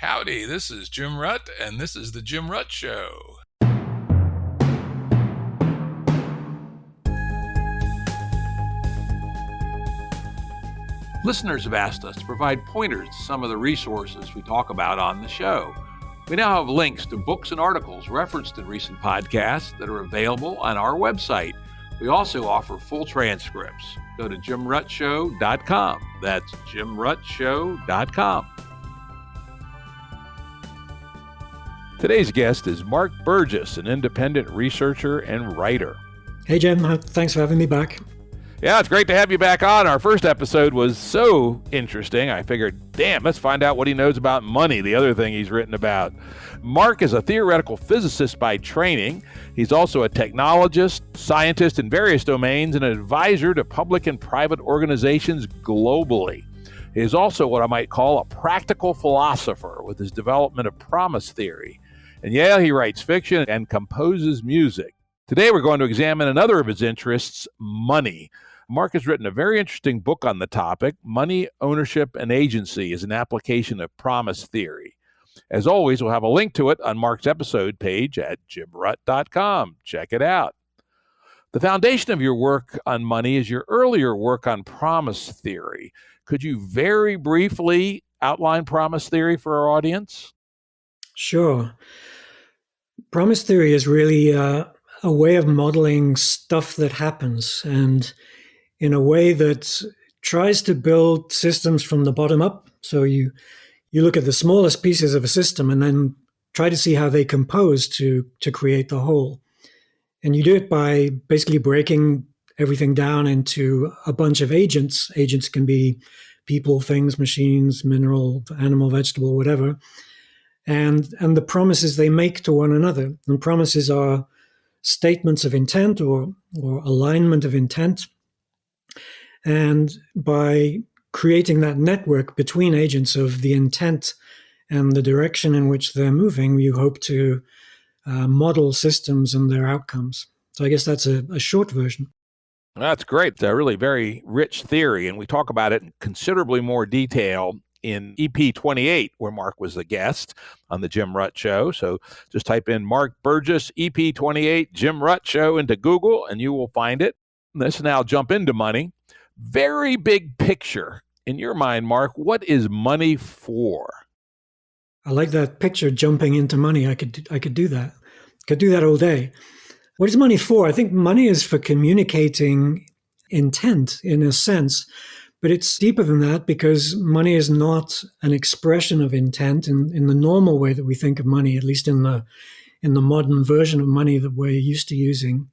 Howdy, this is Jim Rutt, and this is The Jim Rutt Show. Listeners have asked us to provide pointers to some of the resources we talk about on the show. We now have links to books and articles referenced in recent podcasts that are available on our website. We also offer full transcripts. Go to jimruttshow.com. That's jimruttshow.com. Today's guest is Mark Burgess, an independent researcher and writer. Hey, Jim. Thanks for having me back. Yeah, it's great to have you back on. Our first episode was so interesting. I figured, damn, let's find out what he knows about money, the other thing he's written about. Mark is a theoretical physicist by training. He's also a technologist, scientist in various domains, and an advisor to public and private organizations globally. He is also what I might call a practical philosopher with his development of promise theory. And yeah, he writes fiction and composes music. Today, we're going to examine another of his interests, money. Mark has written a very interesting book on the topic. Money, Ownership, and Agency is an application of promise theory. As always, we'll have a link to it on Mark's episode page at jimrutt.com. Check it out. The foundation of your work on money is your earlier work on promise theory. Could you very briefly outline promise theory for our audience? Sure. Promise theory is really a way of modeling stuff that happens, and in a way that tries to build systems from the bottom up. So you look at the smallest pieces of a system and then try to see how they compose to create the whole. And you do it by basically breaking everything down into a bunch of agents. Agents can be people, things, machines, mineral, animal, vegetable, whatever. And the promises they make to one another. And promises are statements of intent or alignment of intent. And by creating that network between agents of the intent and the direction in which they're moving, you hope to model systems and their outcomes. So I guess that's a short version. That's great. It's a really very rich theory, and we talk about it in considerably more detail in EP28, where Mark was the guest on the Jim Rutt Show. So just type in Mark Burgess, EP28, Jim Rutt Show into Google, and you will find it. Let's now jump into money. Very big picture. In your mind, Mark, what is money for? I like that picture, jumping into money. I could do that. Could do that all day. What is money for? I think money is for communicating intent in a sense, but it's deeper than that because money is not an expression of intent in the normal way that we think of money, at least in the modern version of money that we're used to using.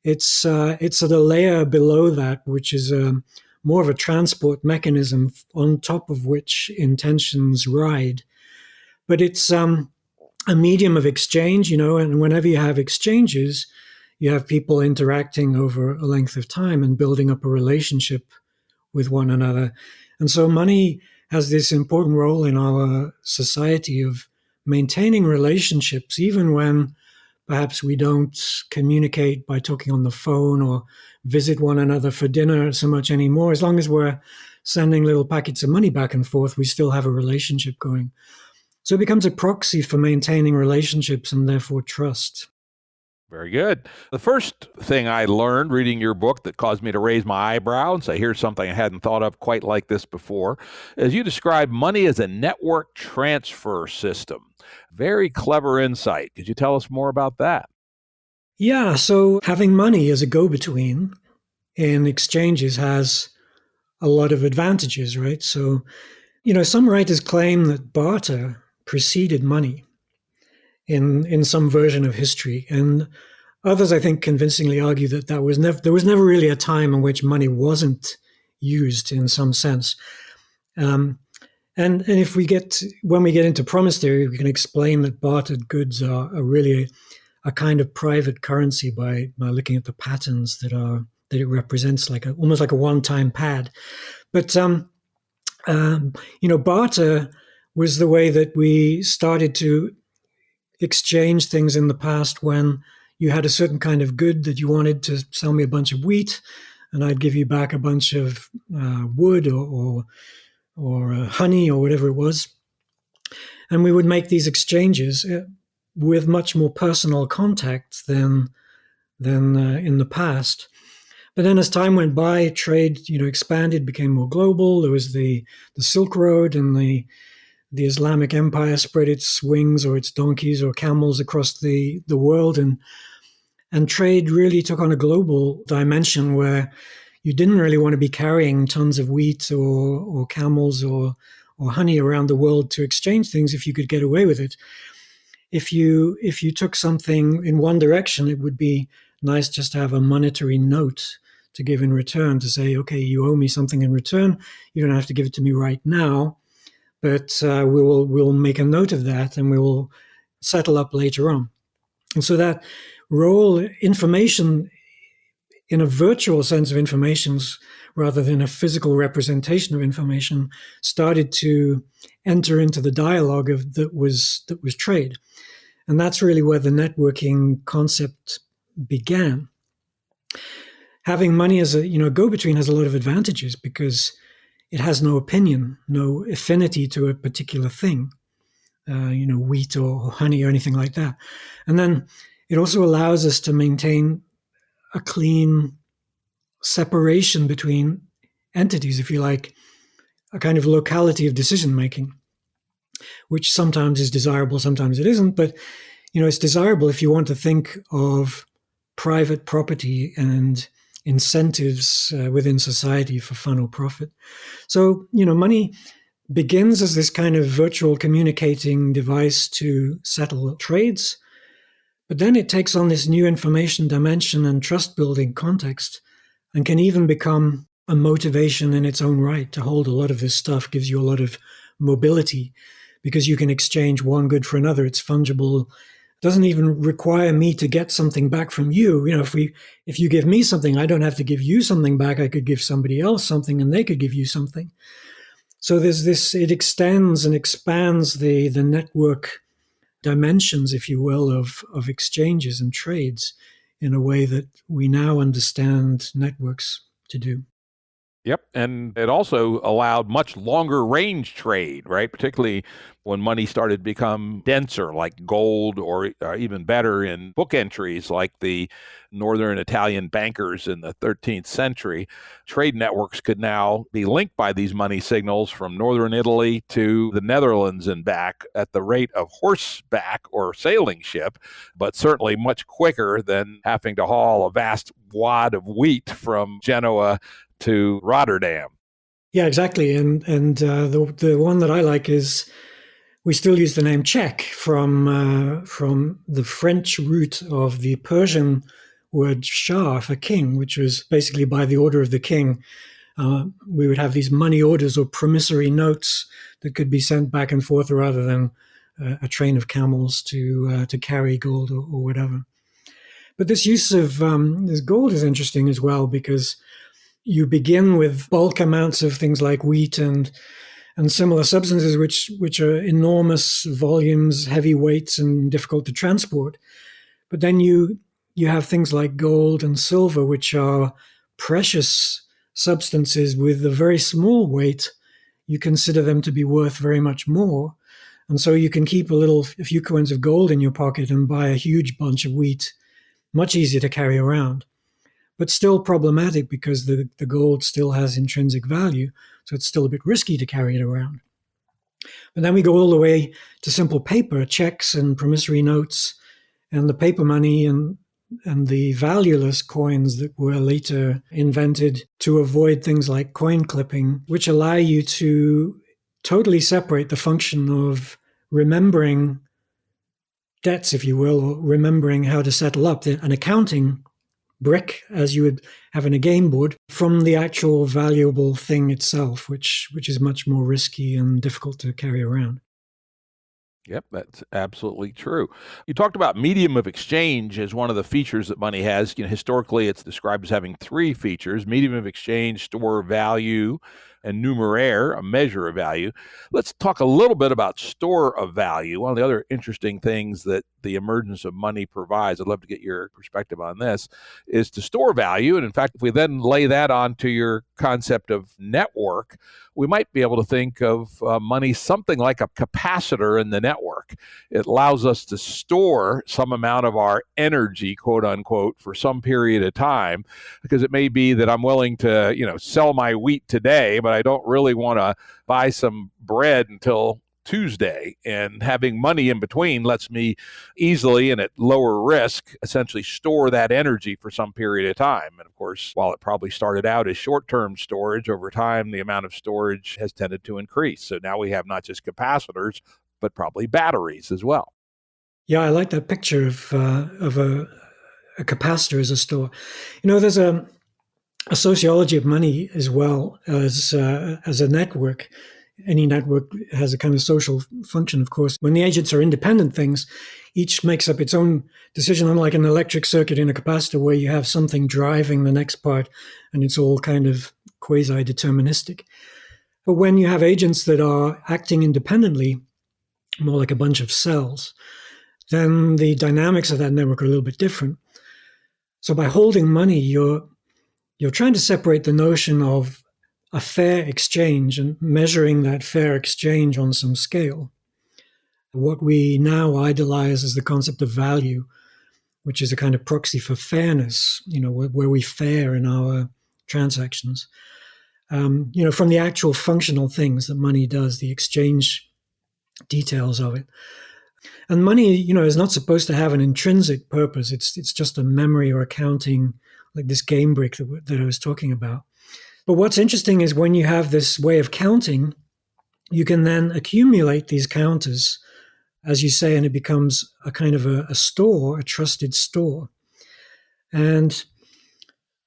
It's at a layer below that, which is more of a transport mechanism on top of which intentions ride. But it's a medium of exchange, and whenever you have exchanges, you have people interacting over a length of time and building up a relationship with one another. And so money has this important role in our society of maintaining relationships, even when perhaps we don't communicate by talking on the phone or visit one another for dinner so much anymore. As long as we're sending little packets of money back and forth, we still have a relationship going. So it becomes a proxy for maintaining relationships and therefore trust. Very good. The first thing I learned reading your book that caused me to raise my eyebrow and say, here's something I hadn't thought of quite like this before, is you describe money as a network transfer system. Very clever insight. Could you tell us more about that? Yeah, so having money as a go-between in exchanges has a lot of advantages, right? So, some writers claim that barter preceded money in some version of history, and others, I think, convincingly argue that there was never really a time in which money wasn't used in some sense. And when we get into promise theory, we can explain that bartered goods are really a kind of private currency by looking at the patterns that it represents, almost like a one-time pad. But barter was the way that we started to exchange things in the past when you had a certain kind of good that you wanted to sell me a bunch of wheat, and I'd give you back a bunch of wood or honey or whatever it was. And we would make these exchanges with much more personal contact than in the past. But then as time went by, trade, expanded, became more global. There was the Silk Road, and the Islamic Empire spread its wings or its donkeys or camels across the world. And trade really took on a global dimension where you didn't really want to be carrying tons of wheat or camels or honey around the world to exchange things if you could get away with it. If you took something in one direction, it would be nice just to have a monetary note to give in return, to say, okay, you owe me something in return. You don't have to give it to me right now, but we'll make a note of that and we will settle up later on. And so that role, information in a virtual sense of information rather than a physical representation of information, started to enter into the dialogue that was trade. And that's really where the networking concept began. Having money as a go-between has a lot of advantages because it has no opinion, no affinity to a particular thing, wheat or honey or anything like that. And then it also allows us to maintain a clean separation between entities, if you like, a kind of locality of decision-making, which sometimes is desirable, sometimes it isn't. But, it's desirable if you want to think of private property and incentives within society for fun or profit. So, money begins as this kind of virtual communicating device to settle trades, but then it takes on this new information dimension and trust building context and can even become a motivation in its own right. To hold a lot of this stuff gives you a lot of mobility because you can exchange one good for another. It's fungible. Doesn't even require me to get something back from you. If you give me something, I don't have to give you something back. I could give somebody else something and they could give you something. So there's this, it extends and expands the network dimensions, if you will, of exchanges and trades in a way that we now understand networks to do. Yep. And it also allowed much longer range trade, right? Particularly when money started to become denser, like gold, or even better in book entries like the northern Italian bankers in the 13th century. Trade networks could now be linked by these money signals from northern Italy to the Netherlands and back at the rate of horseback or sailing ship, but certainly much quicker than having to haul a vast wad of wheat from Genoa to Rotterdam. Yeah, exactly. And the one that I like is we still use the name Czech from the French root of the Persian word Shah for king, which was basically by the order of the king. We would have these money orders or promissory notes that could be sent back and forth rather than a train of camels to carry gold or whatever. But this use of this gold is interesting as well because you begin with bulk amounts of things like wheat and similar substances, which are enormous volumes, heavy weights, and difficult to transport. But then you have things like gold and silver, which are precious substances with a very small weight. You consider them to be worth very much more. And so you can keep a few coins of gold in your pocket and buy a huge bunch of wheat, much easier to carry around. But still problematic because the gold still has intrinsic value, so it's still a bit risky to carry it around. But then we go all the way to simple paper, checks and promissory notes, and the paper money and the valueless coins that were later invented to avoid things like coin clipping, which allow you to totally separate the function of remembering debts, if you will, or remembering how to settle up an accounting brick, as you would have in a game board, from the actual valuable thing itself, which is much more risky and difficult to carry around. Yep, that's absolutely true. You talked about medium of exchange as one of the features that money has. Historically, it's described as having three features: medium of exchange, store of value, and numeraire, a measure of value. Let's talk a little bit about store of value. One of the other interesting things that the emergence of money provides, I'd love to get your perspective on this, is to store value. And in fact, if we then lay that onto your concept of network, we might be able to think of money something like a capacitor in the network. It allows us to store some amount of our energy, quote unquote, for some period of time, because it may be that I'm willing to, sell my wheat today, but I don't really want to buy some bread until Tuesday, and having money in between lets me easily and at lower risk essentially store that energy for some period of time. And of course, while it probably started out as short-term storage, over time the amount of storage has tended to increase. So now we have not just capacitors, but probably batteries as well. Yeah, I like that picture of a capacitor as a store. There's a sociology of money as well as a network. Any network has a kind of social function, of course. When the agents are independent things, each makes up its own decision, unlike an electric circuit in a capacitor where you have something driving the next part and it's all kind of quasi-deterministic. But when you have agents that are acting independently, more like a bunch of cells, then the dynamics of that network are a little bit different. So by holding money, you're trying to separate the notion of a fair exchange and measuring that fair exchange on some scale. What we now idolize as the concept of value, which is a kind of proxy for fairness, where we fare in our transactions. From the actual functional things that money does, the exchange details of it. And money, is not supposed to have an intrinsic purpose. It's just a memory or accounting, like this game brick that I was talking about. But what's interesting is when you have this way of counting, you can then accumulate these counters, as you say, and it becomes a kind of a store, a trusted store. And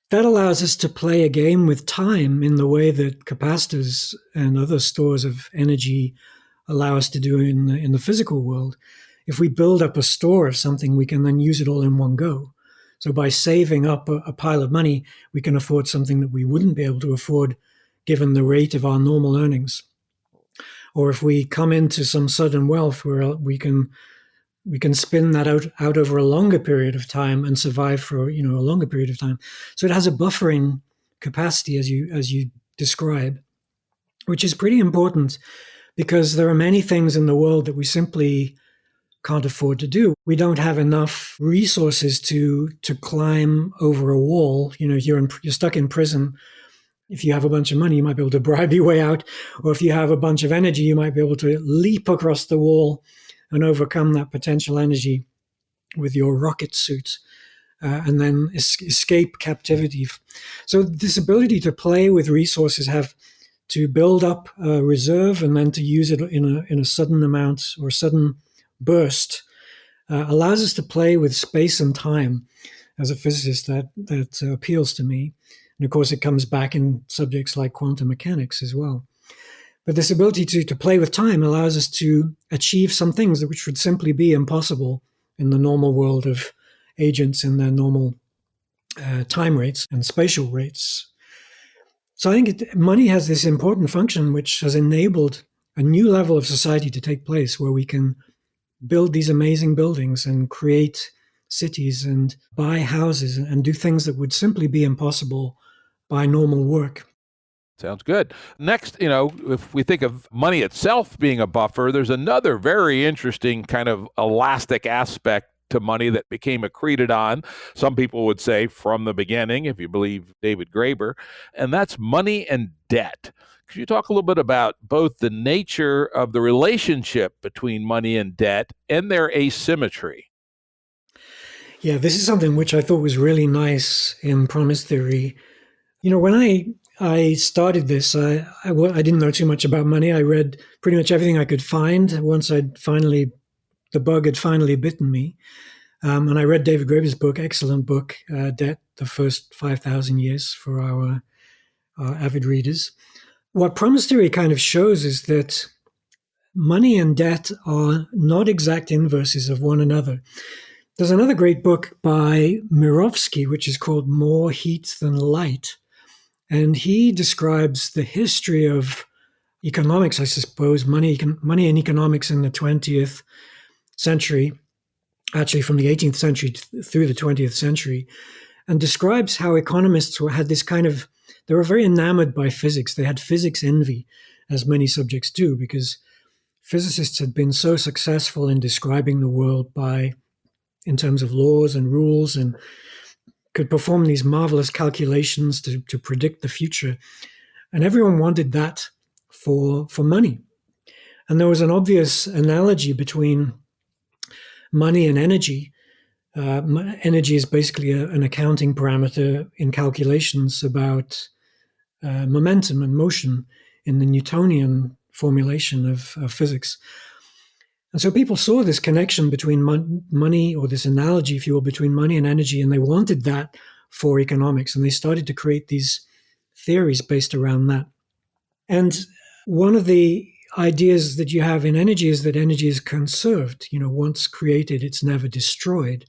that allows us to play a game with time in the way that capacitors and other stores of energy allow us to do in the physical world. If we build up a store of something, we can then use it all in one go. So by saving up a pile of money, we can afford something that we wouldn't be able to afford given the rate of our normal earnings. Or if we come into some sudden wealth where we can spin that out over a longer period of time and survive for a longer period of time. So it has a buffering capacity as you describe, which is pretty important because there are many things in the world that we simply can't afford to do. We don't have enough resources to climb over a wall. You're stuck in prison. If you have a bunch of money, you might be able to bribe your way out. Or if you have a bunch of energy, you might be able to leap across the wall and overcome that potential energy with your rocket suit and then escape captivity. So this ability to play with resources, have to build up a reserve and then to use it in a sudden amount or sudden burst, allows us to play with space and time. As a physicist, that appeals to me. And of course, it comes back in subjects like quantum mechanics as well. But this ability to play with time allows us to achieve some things which would simply be impossible in the normal world of agents in their normal time rates and spatial rates. So I think money has this important function which has enabled a new level of society to take place where we can build these amazing buildings and create cities and buy houses and do things that would simply be impossible by normal work. Sounds good. Next, if we think of money itself being a buffer, there's another very interesting kind of elastic aspect to money that became accreted on, some people would say from the beginning, if you believe David Graeber, and that's money and debt. Could you talk a little bit about both the nature of the relationship between money and debt and their asymmetry? Yeah, this is something which I thought was really nice in promise theory. When I started this, I didn't know too much about money. I read pretty much everything I could find once the bug had finally bitten me. And I read David Graeber's book, excellent book, Debt, the First 5,000 Years for our avid readers. What promise theory kind of shows is that money and debt are not exact inverses of one another. There's another great book by Mirovsky, which is called More Heat Than Light, And he describes the history of economics, I suppose, money and economics in the 20th century, actually from the 18th century through the 20th century, and describes how economists had this kind of, they were very enamored by physics. They had physics envy, as many subjects do, because physicists had been so successful in describing the world in terms of laws and rules, and could perform these marvelous calculations to predict the future. And everyone wanted that for money. And there was an obvious analogy between money and energy. Energy is basically an accounting parameter in calculations about momentum and motion in the Newtonian formulation of physics. And so people saw this connection between money, or this analogy, if you will, between money and energy, and they wanted that for economics. And they started to create these theories based around that. And one of the ideas that you have in energy is that energy is conserved. Once created, it's never destroyed.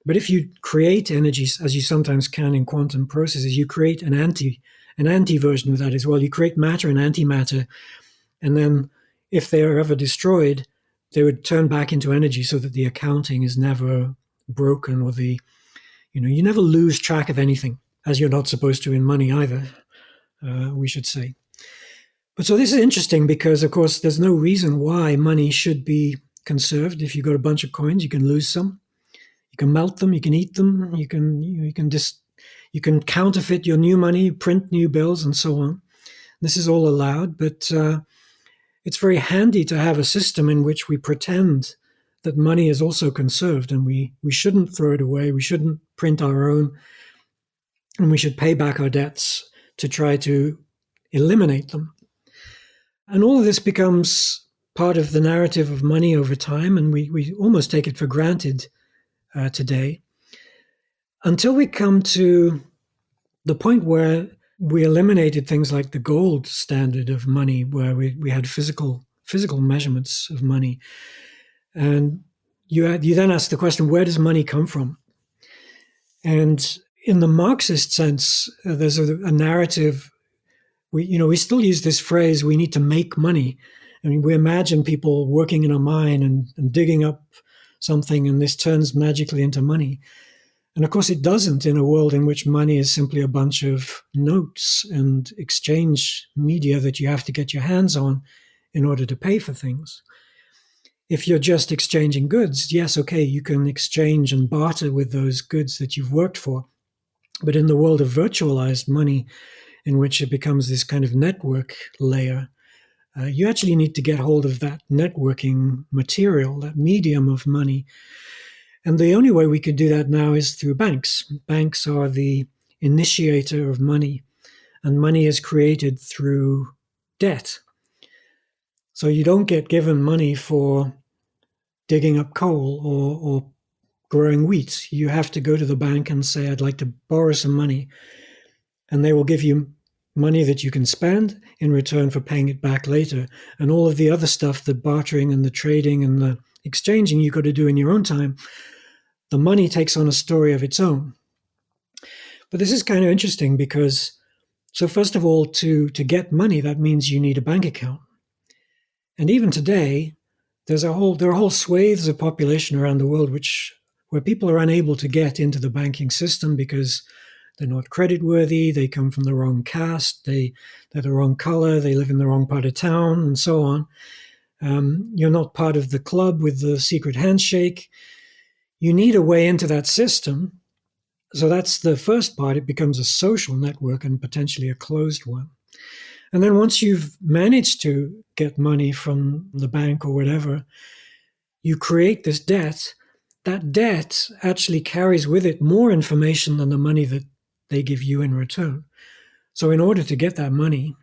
But if you create energy, as you sometimes can in quantum processes, you create an anti version of that as well. You create matter and antimatter. And then if they are ever destroyed, they would turn back into energy, so that the accounting is never broken, or you never lose track of anything, as you're not supposed to in money either, we should say. But so this is interesting because, of course, there's no reason why money should be conserved. If you've got a bunch of coins, you can lose some. You can melt them, you can eat them, you can counterfeit your new money, print new bills, and so on. This is all allowed, but it's very handy to have a system in which we pretend that money is also conserved, and we shouldn't throw it away, we shouldn't print our own, and we should pay back our debts to try to eliminate them. And all of this becomes part of the narrative of money over time, and we almost take it for granted today, until we come to the point where we eliminated things like the gold standard of money, where we had physical measurements of money. And you then ask the question, where does money come from? And in the Marxist sense, there's a narrative. We still use this phrase, we need to make money. I mean, we imagine people working in a mine and digging up something, and this turns magically into money. And of course, it doesn't in a world in which money is simply a bunch of notes and exchange media that you have to get your hands on in order to pay for things. If you're just exchanging goods, yes, okay, you can exchange and barter with those goods that you've worked for. But in the world of virtualized money, in which it becomes this kind of network layer, you actually need to get hold of that networking material, that medium of money. And the only way we could do that now is through banks. Banks are the initiator of money, and money is created through debt. So you don't get given money for digging up coal or growing wheat. You have to go to the bank and say, I'd like to borrow some money. And they will give you money that you can spend in return for paying it back later. And all of the other stuff, the bartering and the trading and the exchanging, you've got to do in your own time. The money takes on a story of its own. But this is kind of interesting because, so first of all, to get money, that means you need a bank account. And even today, there are whole swathes of population around the world where people are unable to get into the banking system because they're not creditworthy, they come from the wrong caste, they're the wrong color, they live in the wrong part of town, and so on. You're not part of the club with the secret handshake. You need a way into that system. So that's the first part. It becomes a social network and potentially a closed one. And then once you've managed to get money from the bank or whatever, you create this debt. That debt actually carries with it more information than the money that they give you in return. So in order to get that money,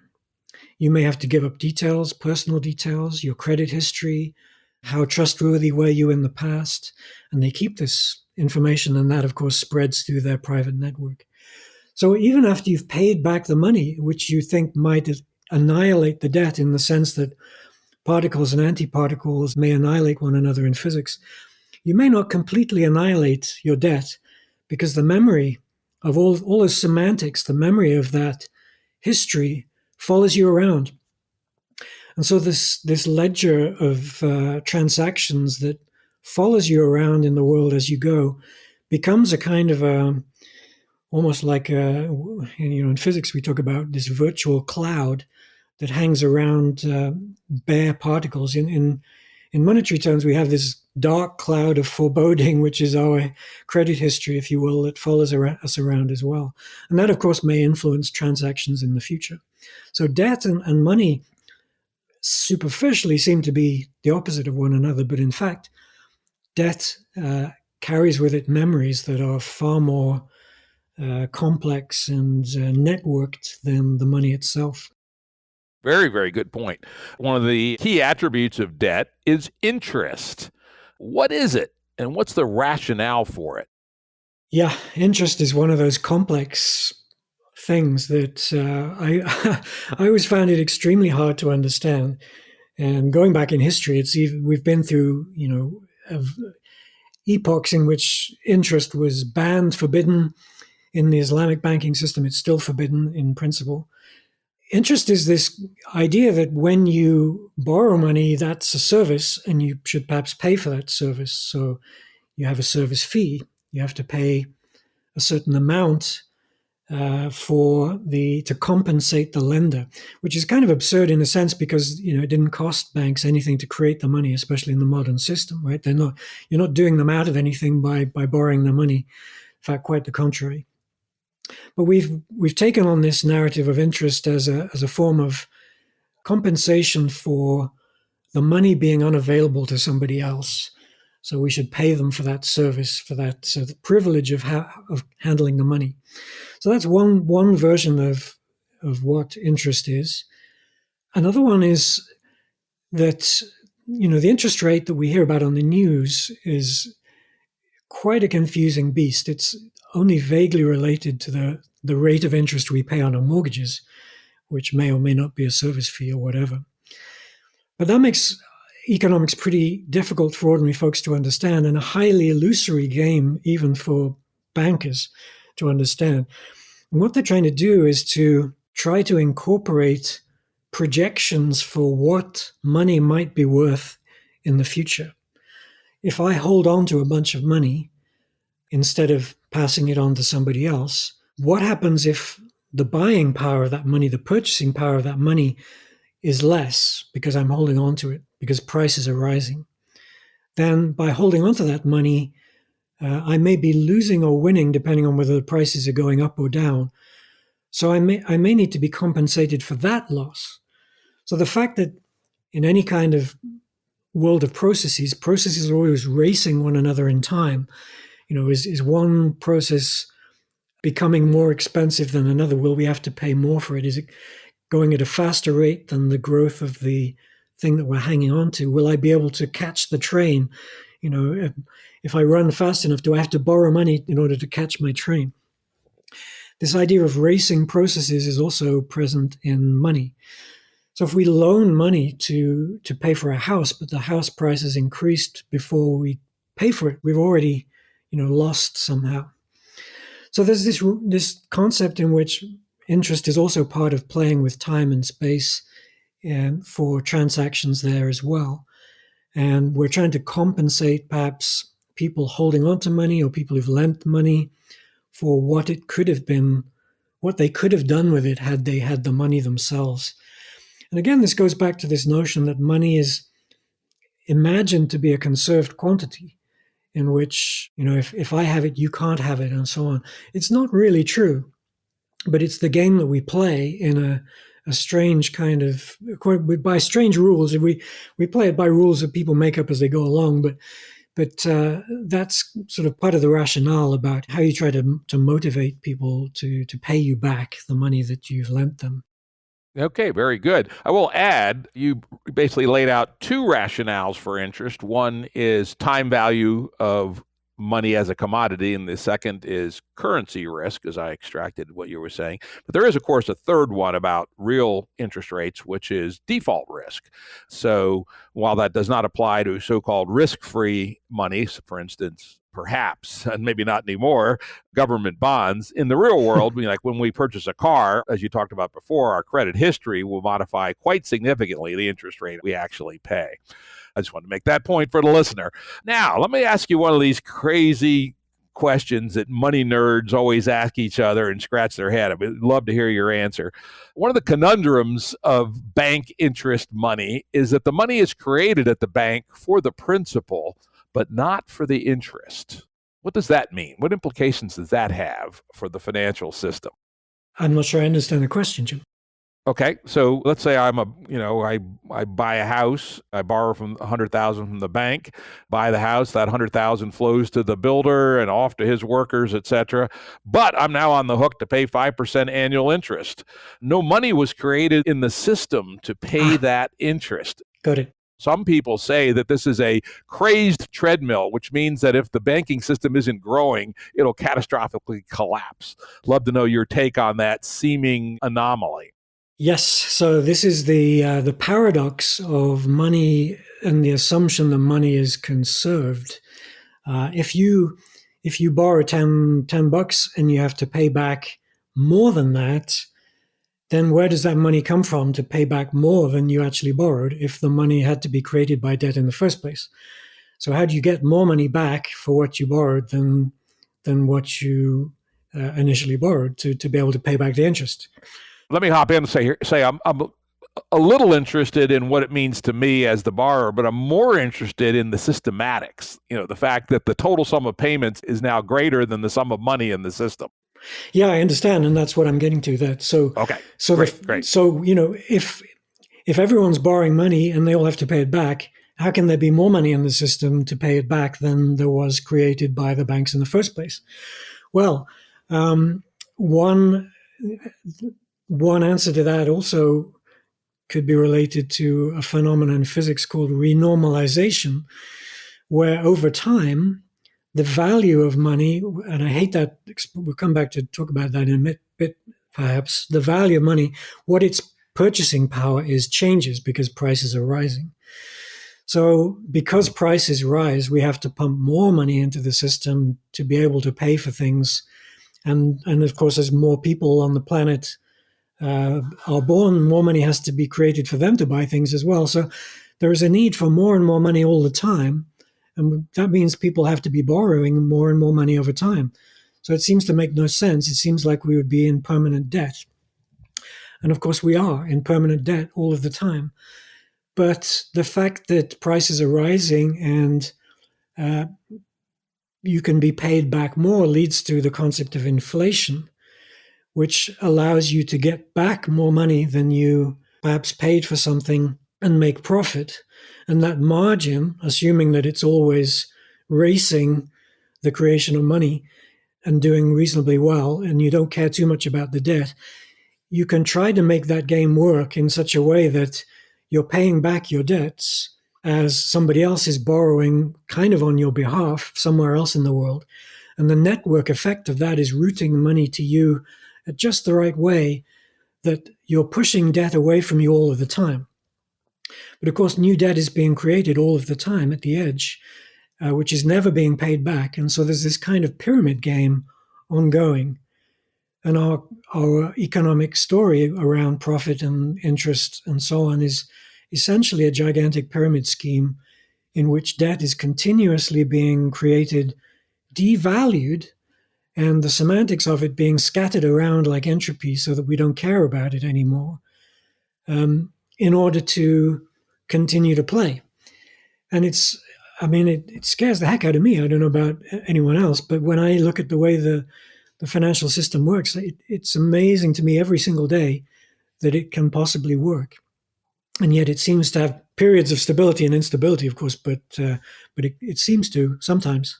you may have to give up details, personal details, your credit history, how trustworthy were you in the past, and they keep this information, and that, of course, spreads through their private network. So even after you've paid back the money, which you think might annihilate the debt in the sense that particles and antiparticles may annihilate one another in physics, you may not completely annihilate your debt, because the memory of all those semantics, the memory of that history follows you around. And so this ledger of transactions that follows you around in the world as you go becomes a kind of almost like in physics we talk about this virtual cloud that hangs around bare particles. In monetary terms, we have this dark cloud of foreboding, which is our credit history, if you will, that follows us around as well. And that, of course, may influence transactions in the future. So debt and money superficially seem to be the opposite of one another, but in fact, debt carries with it memories that are far more complex and networked than the money itself. Very, very good point. One of the key attributes of debt is interest. What is it, and what's the rationale for it? Yeah, interest is one of those complex things that I always found it extremely hard to understand. And going back in history, we've been through epochs in which interest was banned, forbidden. In the Islamic banking system, it's still forbidden in principle. Interest is this idea that when you borrow money, that's a service, and you should perhaps pay for that service. So you have a service fee. You have to pay a certain amount to compensate the lender, which is kind of absurd in a sense because it didn't cost banks anything to create the money, especially in the modern system, right? You're not doing them out of anything by borrowing the money. In fact, quite the contrary. But we've taken on this narrative of interest as a form of compensation for the money being unavailable to somebody else. So we should pay them for that service, for that the privilege of handling the money. So that's one version of what interest is. Another one is that the interest rate that we hear about on the news is quite a confusing beast. It's only vaguely related to the rate of interest we pay on our mortgages, which may or may not be a service fee or whatever. But that makes economics pretty difficult for ordinary folks to understand, and a highly illusory game even for bankers to understand. And what they're trying to do is to try to incorporate projections for what money might be worth in the future. If I hold on to a bunch of money instead of passing it on to somebody else, what happens if the buying power of that money, the purchasing power of that money is less because I'm holding on to it, because prices are rising? Then by holding on to that money, I may be losing or winning depending on whether the prices are going up or down. So I may need to be compensated for that loss. So the fact that in any kind of world of processes are always racing one another in time. Is one process becoming more expensive than another? Will we have to pay more for it? Is it going at a faster rate than the growth of the thing that we're hanging on to? Will I be able to catch the train? If I run fast enough, do I have to borrow money in order to catch my train? This idea of racing processes is also present in money. So if we loan money to pay for a house, but the house price has increased before we pay for it, we've already lost somehow. So there's this concept in which interest is also part of playing with time and space for transactions there as well. And we're trying to compensate perhaps people holding on to money or people who've lent money for what it could have been, what they could have done with it had they had the money themselves. And again, this goes back to this notion that money is imagined to be a conserved quantity, in which, if I have it, you can't have it, and so on. It's not really true, but it's the game that we play in a strange kind of, by strange rules. We play it by rules that people make up as they go along, but that's sort of part of the rationale about how you try to motivate people to pay you back the money that you've lent them. Okay, very good. I will add, you basically laid out two rationales for interest. One is time value of money as a commodity, and the second is currency risk, as I extracted what you were saying. But there is, of course, a third one about real interest rates, which is default risk. So while that does not apply to so-called risk-free money, for instance, perhaps, and maybe not anymore, government bonds. In the real world, like when we purchase a car, as you talked about before, our credit history will modify quite significantly the interest rate we actually pay. I just want to make that point for the listener. Now, let me ask you one of these crazy questions that money nerds always ask each other and scratch their head. I would love to hear your answer. One of the conundrums of bank interest money is that the money is created at the bank for the principal, but not for the interest. What does that mean? What implications does that have for the financial system? I'm not sure I understand the question, Jim. Okay, so let's say I buy a house, I borrow from 100,000 from the bank, buy the house, that 100,000 flows to the builder and off to his workers, etc. But I'm now on the hook to pay 5% annual interest. No money was created in the system to pay that interest. Got it. Some people say that this is a crazed treadmill, which means that if the banking system isn't growing, it'll catastrophically collapse. Love to know your take on that seeming anomaly. Yes, so this is the paradox of money and the assumption that money is conserved. If you borrow 10 bucks and you have to pay back more than that, then where does that money come from to pay back more than you actually borrowed if the money had to be created by debt in the first place? So how do you get more money back for what you borrowed than what you initially borrowed to be able to pay back the interest? Let me hop in and say I'm a little interested in what it means to me as the borrower, but I'm more interested in the systematics, the fact that the total sum of payments is now greater than the sum of money in the system. Yeah, I understand, and that's what I'm getting to. That okay, so great. So if everyone's borrowing money and they all have to pay it back, how can there be more money in the system to pay it back than there was created by the banks in the first place? Well, one answer to that also could be related to a phenomenon in physics called renormalization, where over time, the value of money, and I hate that, we'll come back to talk about that in a bit perhaps, the value of money, what its purchasing power is, changes because prices are rising. So because prices rise, we have to pump more money into the system to be able to pay for things. And of course, as more people on the planet are born, more money has to be created for them to buy things as well. So there is a need for more and more money all the time. And that means people have to be borrowing more and more money over time. So it seems to make no sense. It seems like we would be in permanent debt. And of course, we are in permanent debt all of the time. But the fact that prices are rising and you can be paid back more leads to the concept of inflation, which allows you to get back more money than you perhaps paid for something and make profit. And that margin, assuming that it's always racing the creation of money and doing reasonably well, and you don't care too much about the debt, you can try to make that game work in such a way that you're paying back your debts as somebody else is borrowing kind of on your behalf somewhere else in the world. And the network effect of that is routing money to you at just the right way that you're pushing debt away from you all of the time. But of course, new debt is being created all of the time at the edge, which is never being paid back. And so there's this kind of pyramid game ongoing. And our economic story around profit and interest and so on is essentially a gigantic pyramid scheme in which debt is continuously being created, devalued, and the semantics of it being scattered around like entropy so that we don't care about it anymore, in order to continue to play. And it scares the heck out of me. I don't know about anyone else, but when I look at the way the financial system works, it's amazing to me every single day that it can possibly work. And yet it seems to have periods of stability and instability, of course, but it seems to sometimes.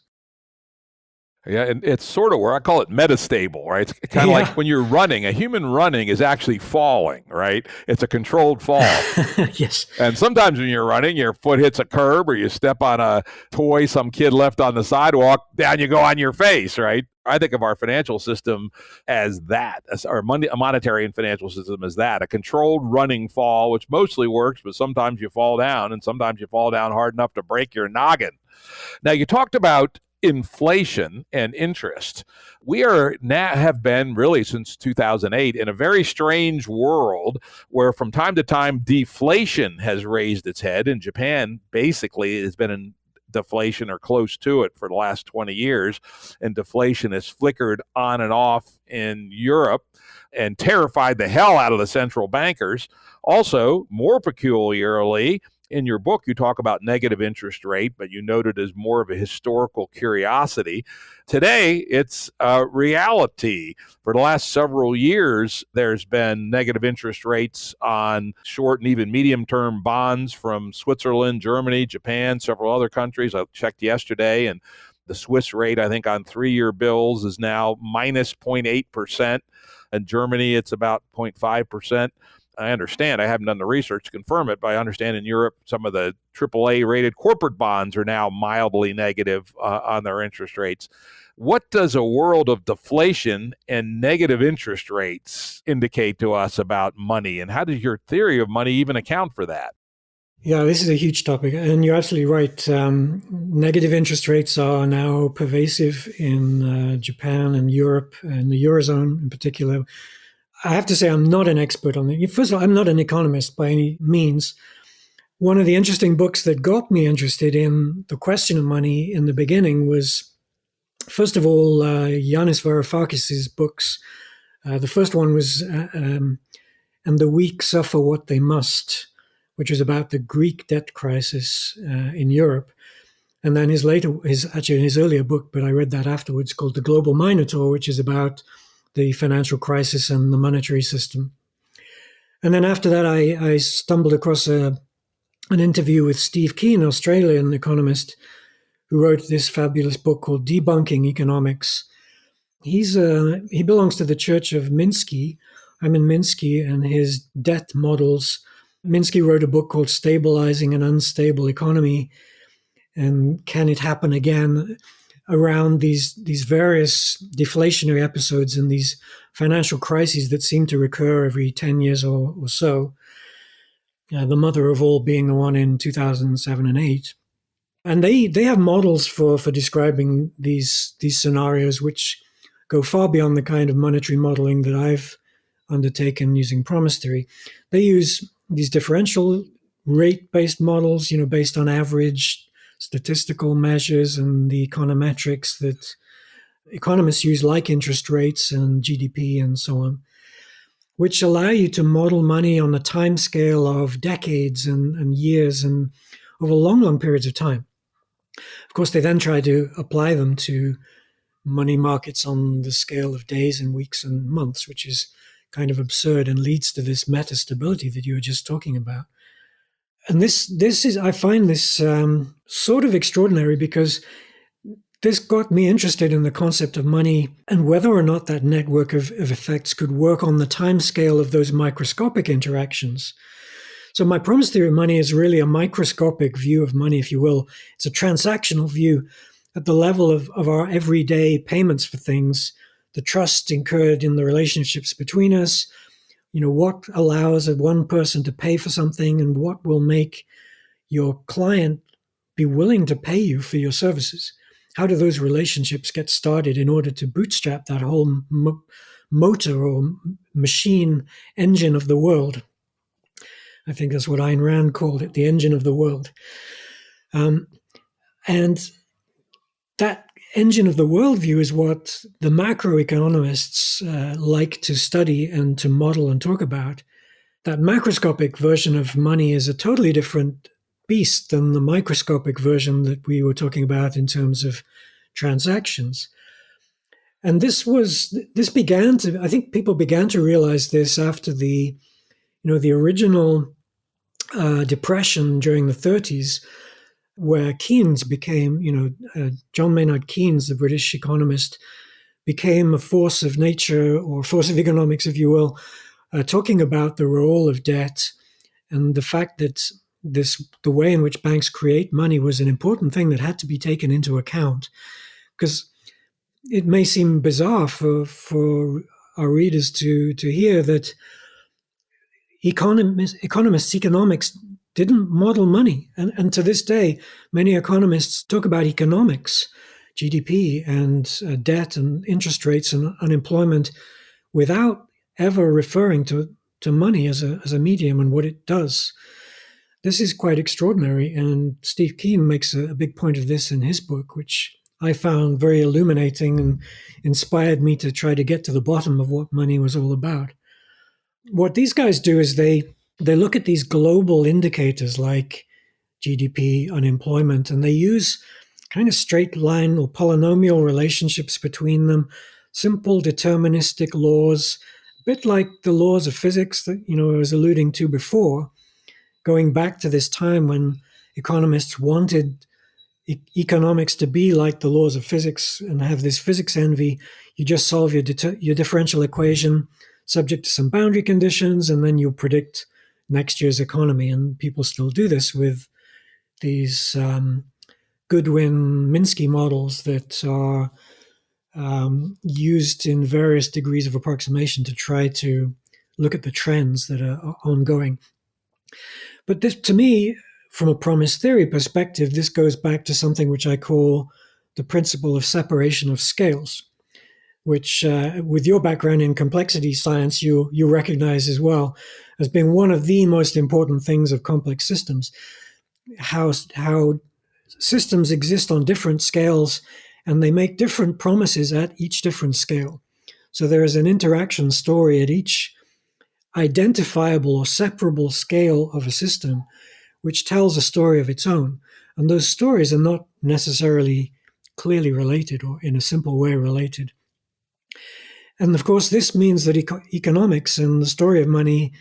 Yeah, and it's sort of where I call it metastable, right? It's kind of like when you're running. A human running is actually falling, right? It's a controlled fall. Yes. And sometimes when you're running, your foot hits a curb or you step on a toy some kid left on the sidewalk, down you go on your face, right? I think of our financial system as that, as our monetary and financial system as that, a controlled running fall, which mostly works, but sometimes you fall down, and sometimes you fall down hard enough to break your noggin. Now, you talked about inflation and interest. We are now have been really since 2008 in a very strange world where from time to time deflation has raised its head. In Japan, basically, has been in deflation or close to it for the last 20 years, and deflation has flickered on and off in Europe and terrified the hell out of the central bankers. Also, more peculiarly, in your book, you talk about negative interest rate, but you note it as more of a historical curiosity. Today, it's a reality. For the last several years, there's been negative interest rates on short and even medium-term bonds from Switzerland, Germany, Japan, several other countries. I checked yesterday, and the Swiss rate, I think, on 3-year bills is now minus 0.8%. In Germany, it's about 0.5%. I understand, I haven't done the research to confirm it, but I understand in Europe, some of the AAA rated corporate bonds are now mildly negative on their interest rates. What does a world of deflation and negative interest rates indicate to us about money? And how does your theory of money even account for that? Yeah, this is a huge topic. And you're absolutely right. Negative interest rates are now pervasive in Japan and Europe and the Eurozone in particular. I have to say I'm not an expert on it. First of all, I'm not an economist by any means. One of the interesting books that got me interested in the question of money in the beginning was, first of all, Yanis Varoufakis' books. The first one was And the Weak Suffer What They Must, which was about the Greek debt crisis in Europe. And then his earlier book, but I read that afterwards, called The Global Minotaur, which is about the financial crisis and the monetary system. And then after that, I stumbled across an interview with Steve Keen, an Australian economist, who wrote this fabulous book called Debunking Economics. He belongs to the Church of Minsky. I'm in Minsky, and his debt models. Minsky wrote a book called Stabilizing an Unstable Economy, and Can It Happen Again? Around these various deflationary episodes and these financial crises that seem to recur every 10 years or so, the mother of all being the one in 2007 and 8. And they have models for describing these scenarios, which go far beyond the kind of monetary modeling that I've undertaken using Promise Theory. They use these differential rate-based models, based on average statistical measures and the econometrics that economists use, like interest rates and GDP and so on, which allow you to model money on a time scale of decades and years and over long, long periods of time. Of course, they then try to apply them to money markets on the scale of days and weeks and months, which is kind of absurd and leads to this meta-stability that you were just talking about. And I find this sort of extraordinary because this got me interested in the concept of money and whether or not that network of effects could work on the time scale of those microscopic interactions. So my Promise Theory of money is really a microscopic view of money, if you will. It's a transactional view at the level of our everyday payments for things, the trust incurred in the relationships between us, what allows one person to pay for something and what will make your client be willing to pay you for your services. How do those relationships get started in order to bootstrap that whole motor or machine engine of the world? I think that's what Ayn Rand called it, the engine of the world. And that engine of the worldview is what the macroeconomists like to study and to model and talk about. That macroscopic version of money is a totally different beast than the microscopic version that we were talking about in terms of transactions. And I think people began to realize this after the original depression during the 30s, where Keynes became, John Maynard Keynes, the British economist, became a force of nature or force of economics, if you will, talking about the role of debt and the fact that the way in which banks create money was an important thing that had to be taken into account. Because it may seem bizarre for our readers to hear that economics didn't model money. And to this day, many economists talk about economics GDP and debt and interest rates and unemployment without ever referring to money as a medium and what it does. This is quite extraordinary, and Steve Keen makes a big point of this in his book, which I found very illuminating and inspired me to try to get to the bottom of what money was all about. What these guys do is they look at these global indicators like GDP, unemployment, and they use kind of straight line or polynomial relationships between them, simple deterministic laws, a bit like the laws of physics that I was alluding to before, going back to this time when economists wanted economics to be like the laws of physics and have this physics envy. You just solve your differential equation subject to some boundary conditions, and then you predict next year's economy. And people still do this with these Goodwin-Minsky models that are used in various degrees of approximation to try to look at the trends that are ongoing. But this, to me, from a promise theory perspective, this goes back to something which I call the principle of separation of scales, which with your background in complexity science, you recognize as well as being one of the most important things of complex systems, how systems exist on different scales and they make different promises at each different scale. So there is an interaction story at each identifiable or separable scale of a system, which tells a story of its own. And those stories are not necessarily clearly related or in a simple way related. And of course, this means that economics and the story of money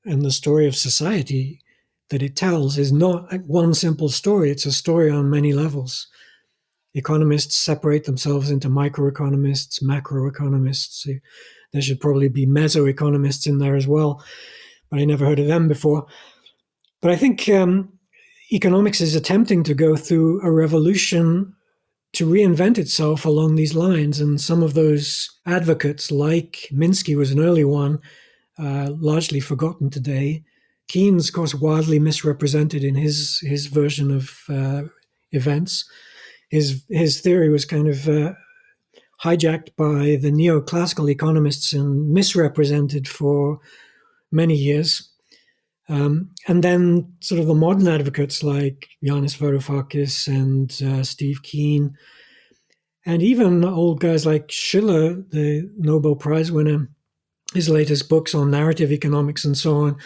and the story of society that it tells is not one simple story. It's a story on many levels. Economists separate themselves into microeconomists, macroeconomists. There should probably be mesoeconomists in there as well, but I never heard of them before. But I think economics is attempting to go through a revolution to reinvent itself along these lines. And some of those advocates, like Minsky was an early one, largely forgotten today. Keynes, of course, wildly misrepresented in his version of events. His theory was kind of hijacked by the neoclassical economists and misrepresented for many years. And then sort of the modern advocates like Yanis Varoufakis and Steve Keen, and even old guys like Schiller, the Nobel Prize winner, his latest books on narrative economics and so on,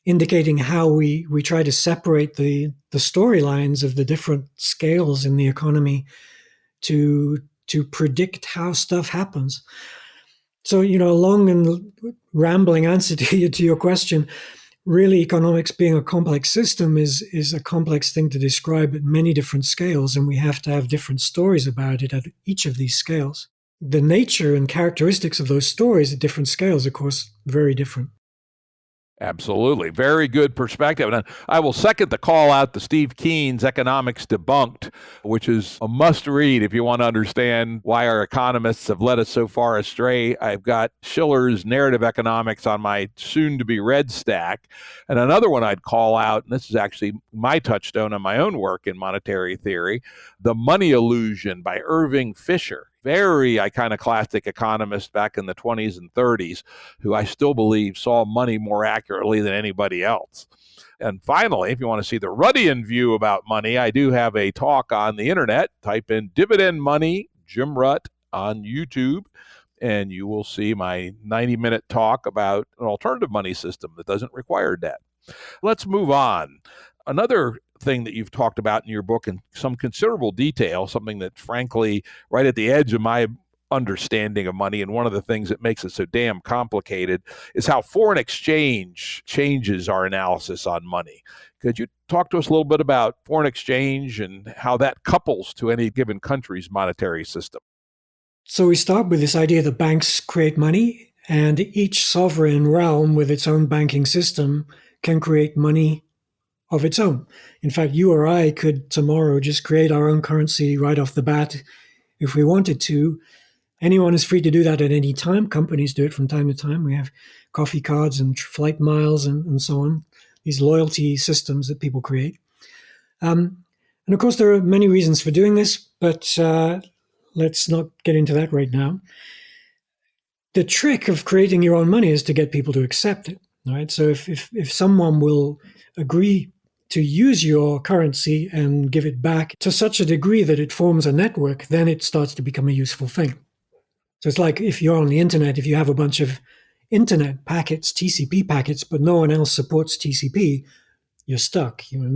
indicating how we try to separate the storylines of the different scales in the economy to predict how stuff happens. So, a long and rambling answer to your question. Really, economics being a complex system is a complex thing to describe at many different scales, and we have to have different stories about it at each of these scales. The nature and characteristics of those stories at different scales, of course, very different. Absolutely. Very good perspective. And I will second the call out to Steve Keen's Economics Debunked, which is a must read if you want to understand why our economists have led us so far astray. I've got Schiller's Narrative Economics on my soon to be read stack. And another one I'd call out, and this is actually my touchstone on my own work in monetary theory, The Money Illusion by Irving Fisher. Very iconoclastic economist back in the 20s and 30s, who I still believe saw money more accurately than anybody else. And finally, if you want to see the Ruddian view about money, I do have a talk on the internet. Type in Dividend Money, Jim Rutt on YouTube, and you will see my 90-minute talk about an alternative money system that doesn't require debt. Let's move on. Another thing that you've talked about in your book in some considerable detail, something that frankly, right at the edge of my understanding of money, and one of the things that makes it so damn complicated, is how foreign exchange changes our analysis on money. Could you talk to us a little bit about foreign exchange and how that couples to any given country's monetary system? So we start with this idea that banks create money, and each sovereign realm with its own banking system can create money of its own. In fact, you or I could tomorrow just create our own currency right off the bat if we wanted to. Anyone is free to do that at any time. Companies do it from time to time. We have coffee cards and flight miles and so on, these loyalty systems that people create. And of course, there are many reasons for doing this, but let's not get into that right now. The trick of creating your own money is to get people to accept it, right? So if someone will agree to use your currency and give it back to such a degree that it forms a network, then it starts to become a useful thing. So it's like if you're on the internet, if you have a bunch of internet packets, TCP packets, but no one else supports TCP, you're stuck. You're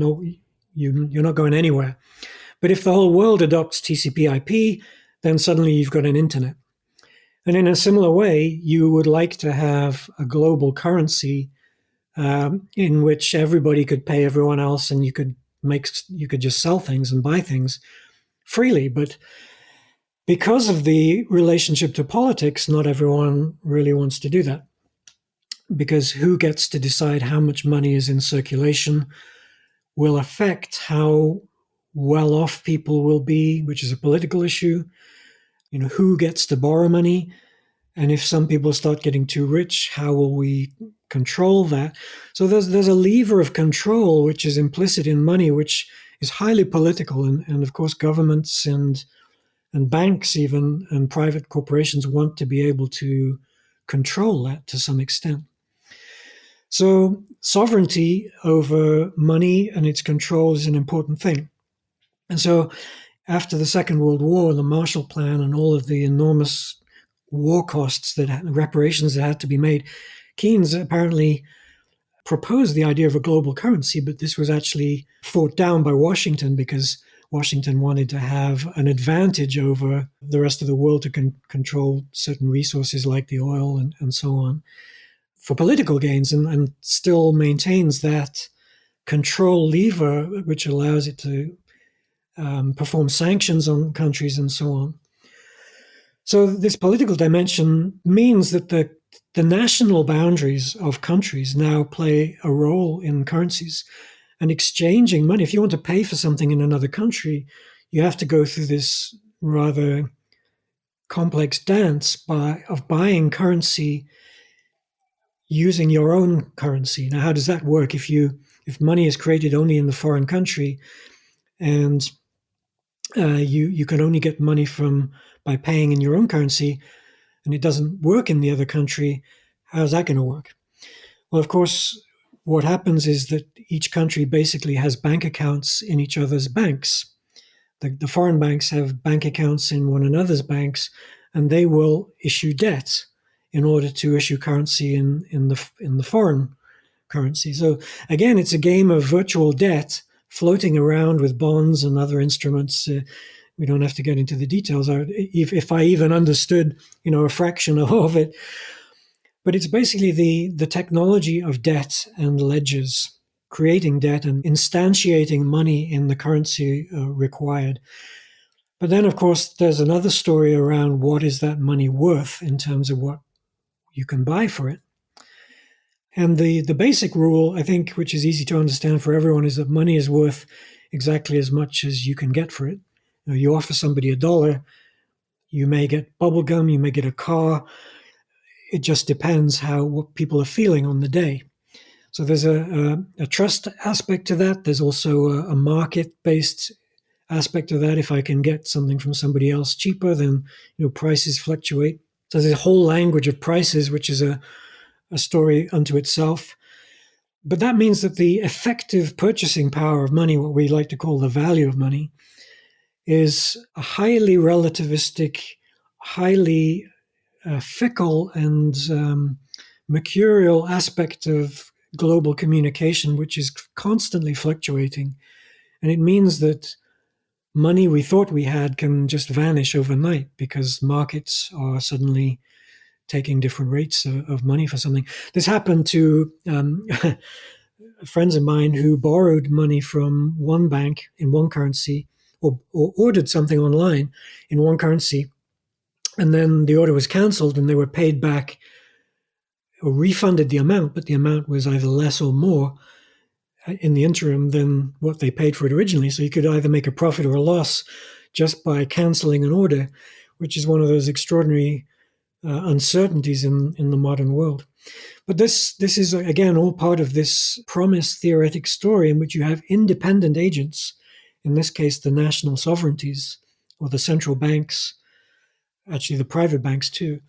not going anywhere. But if the whole world adopts TCP/IP, then suddenly you've got an internet. And in a similar way, you would like to have a global currency in which everybody could pay everyone else, and you could just sell things and buy things freely. But because of the relationship to politics, not everyone really wants to do that. Because who gets to decide how much money is in circulation will affect how well off people will be, which is a political issue. Who gets to borrow money? And if some people start getting too rich, how will we control that? So there's a lever of control which is implicit in money, which is highly political. And of course, governments and banks even and private corporations want to be able to control that to some extent. So sovereignty over money and its control is an important thing. And so after the Second World War, the Marshall Plan and all of the enormous war costs, reparations that had to be made, Keynes apparently proposed the idea of a global currency, but this was actually fought down by Washington because Washington wanted to have an advantage over the rest of the world to control certain resources like the oil and so on for political gains, and still maintains that control lever, which allows it to perform sanctions on countries and so on. So this political dimension means that the national boundaries of countries now play a role in currencies and exchanging money. If you want to pay for something in another country, you have to go through this rather complex dance of buying currency using your own currency. Now, how does that work? If money is created only in the foreign country and you can only get money by paying in your own currency, and it doesn't work in the other country, how's that going to work? Well, of course, what happens is that each country basically has bank accounts in each other's banks. The foreign banks have bank accounts in one another's banks, and they will issue debt in order to issue currency in the foreign currency. So again, it's a game of virtual debt floating around with bonds and other instruments. We don't have to get into the details. If I even understood, a fraction of it, but it's basically the technology of debt and ledgers, creating debt and instantiating money in the currency required. But then, of course, there's another story around what is that money worth in terms of what you can buy for it. And the basic rule, I think, which is easy to understand for everyone, is that money is worth exactly as much as you can get for it. You offer somebody $1, you may get bubble gum, you may get a car. It just depends what people are feeling on the day. So there's a trust aspect to that. There's also a market-based aspect of that. If I can get something from somebody else cheaper, then prices fluctuate. So there's a whole language of prices, which is a story unto itself. But that means that the effective purchasing power of money, what we like to call the value of money, is a highly relativistic, highly fickle and mercurial aspect of global communication, which is constantly fluctuating. And it means that money we thought we had can just vanish overnight because markets are suddenly taking different rates of money for something. This happened to friends of mine who borrowed money from one bank in one currency or ordered something online in one currency, and then the order was canceled and they were paid back or refunded the amount, but the amount was either less or more in the interim than what they paid for it originally. So you could either make a profit or a loss just by canceling an order, which is one of those extraordinary uncertainties in the modern world. But this is, again, all part of this promise theoretic story in which you have independent agents in this case, the national sovereignties or the central banks, actually the private banks too,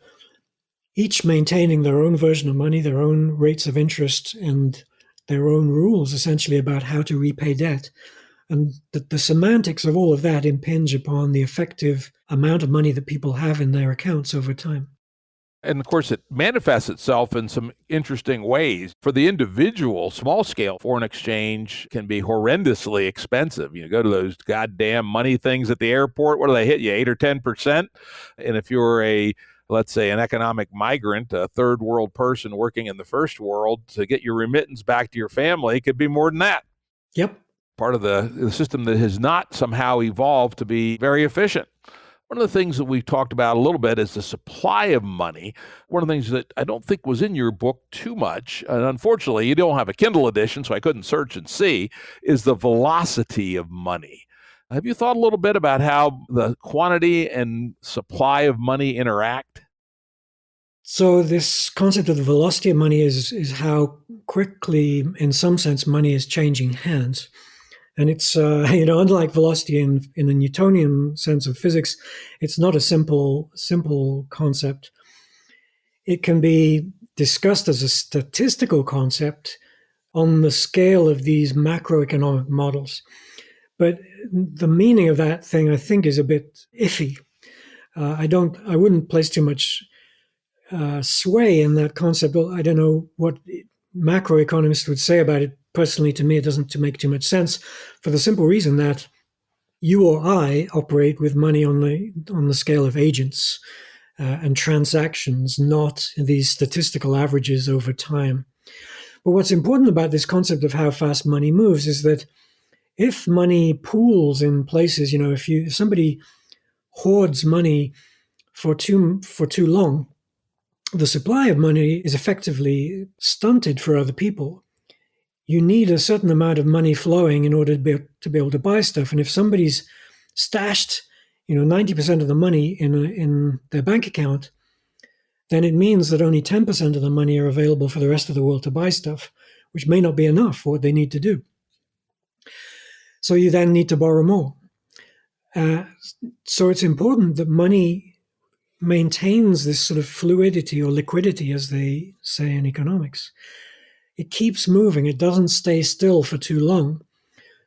each maintaining their own version of money, their own rates of interest, and their own rules essentially about how to repay debt. And the semantics of all of that impinge upon the effective amount of money that people have in their accounts over time. And of course, it manifests itself in some interesting ways. For the individual, small scale foreign exchange can be horrendously expensive. You go to those goddamn money things at the airport. What do they hit you, 8 or 10%? And if you're let's say, an economic migrant, a third world person working in the first world, to get your remittance back to your family, it could be more than that. Yep. Part of the system that has not somehow evolved to be very efficient. One of the things that we've talked about a little bit is the supply of money. One of the things that I don't think was in your book too much, and unfortunately you don't have a Kindle edition, so I couldn't search and see, is the velocity of money. Have you thought a little bit about how the quantity and supply of money interact? So this concept of the velocity of money is how quickly, in some sense, money is changing hands. And it's, unlike velocity in the Newtonian sense of physics, it's not a simple concept. It can be discussed as a statistical concept on the scale of these macroeconomic models. But the meaning of that thing, I think, is a bit iffy. I wouldn't place too much sway in that concept. I don't know what macroeconomists would say about it. Personally, to me, it doesn't make too much sense, for the simple reason that you or I operate with money on the scale of agents and transactions, not these statistical averages over time. But what's important about this concept of how fast money moves is that if money pools in places, if somebody hoards money for too long, the supply of money is effectively stunted for other people. You need a certain amount of money flowing in order to be able to buy stuff. And if somebody's stashed, 90% of the money in their bank account, then it means that only 10% of the money are available for the rest of the world to buy stuff, which may not be enough for what they need to do. So you then need to borrow more. So it's important that money maintains this sort of fluidity or liquidity, as they say in economics. It keeps moving. It doesn't stay still for too long.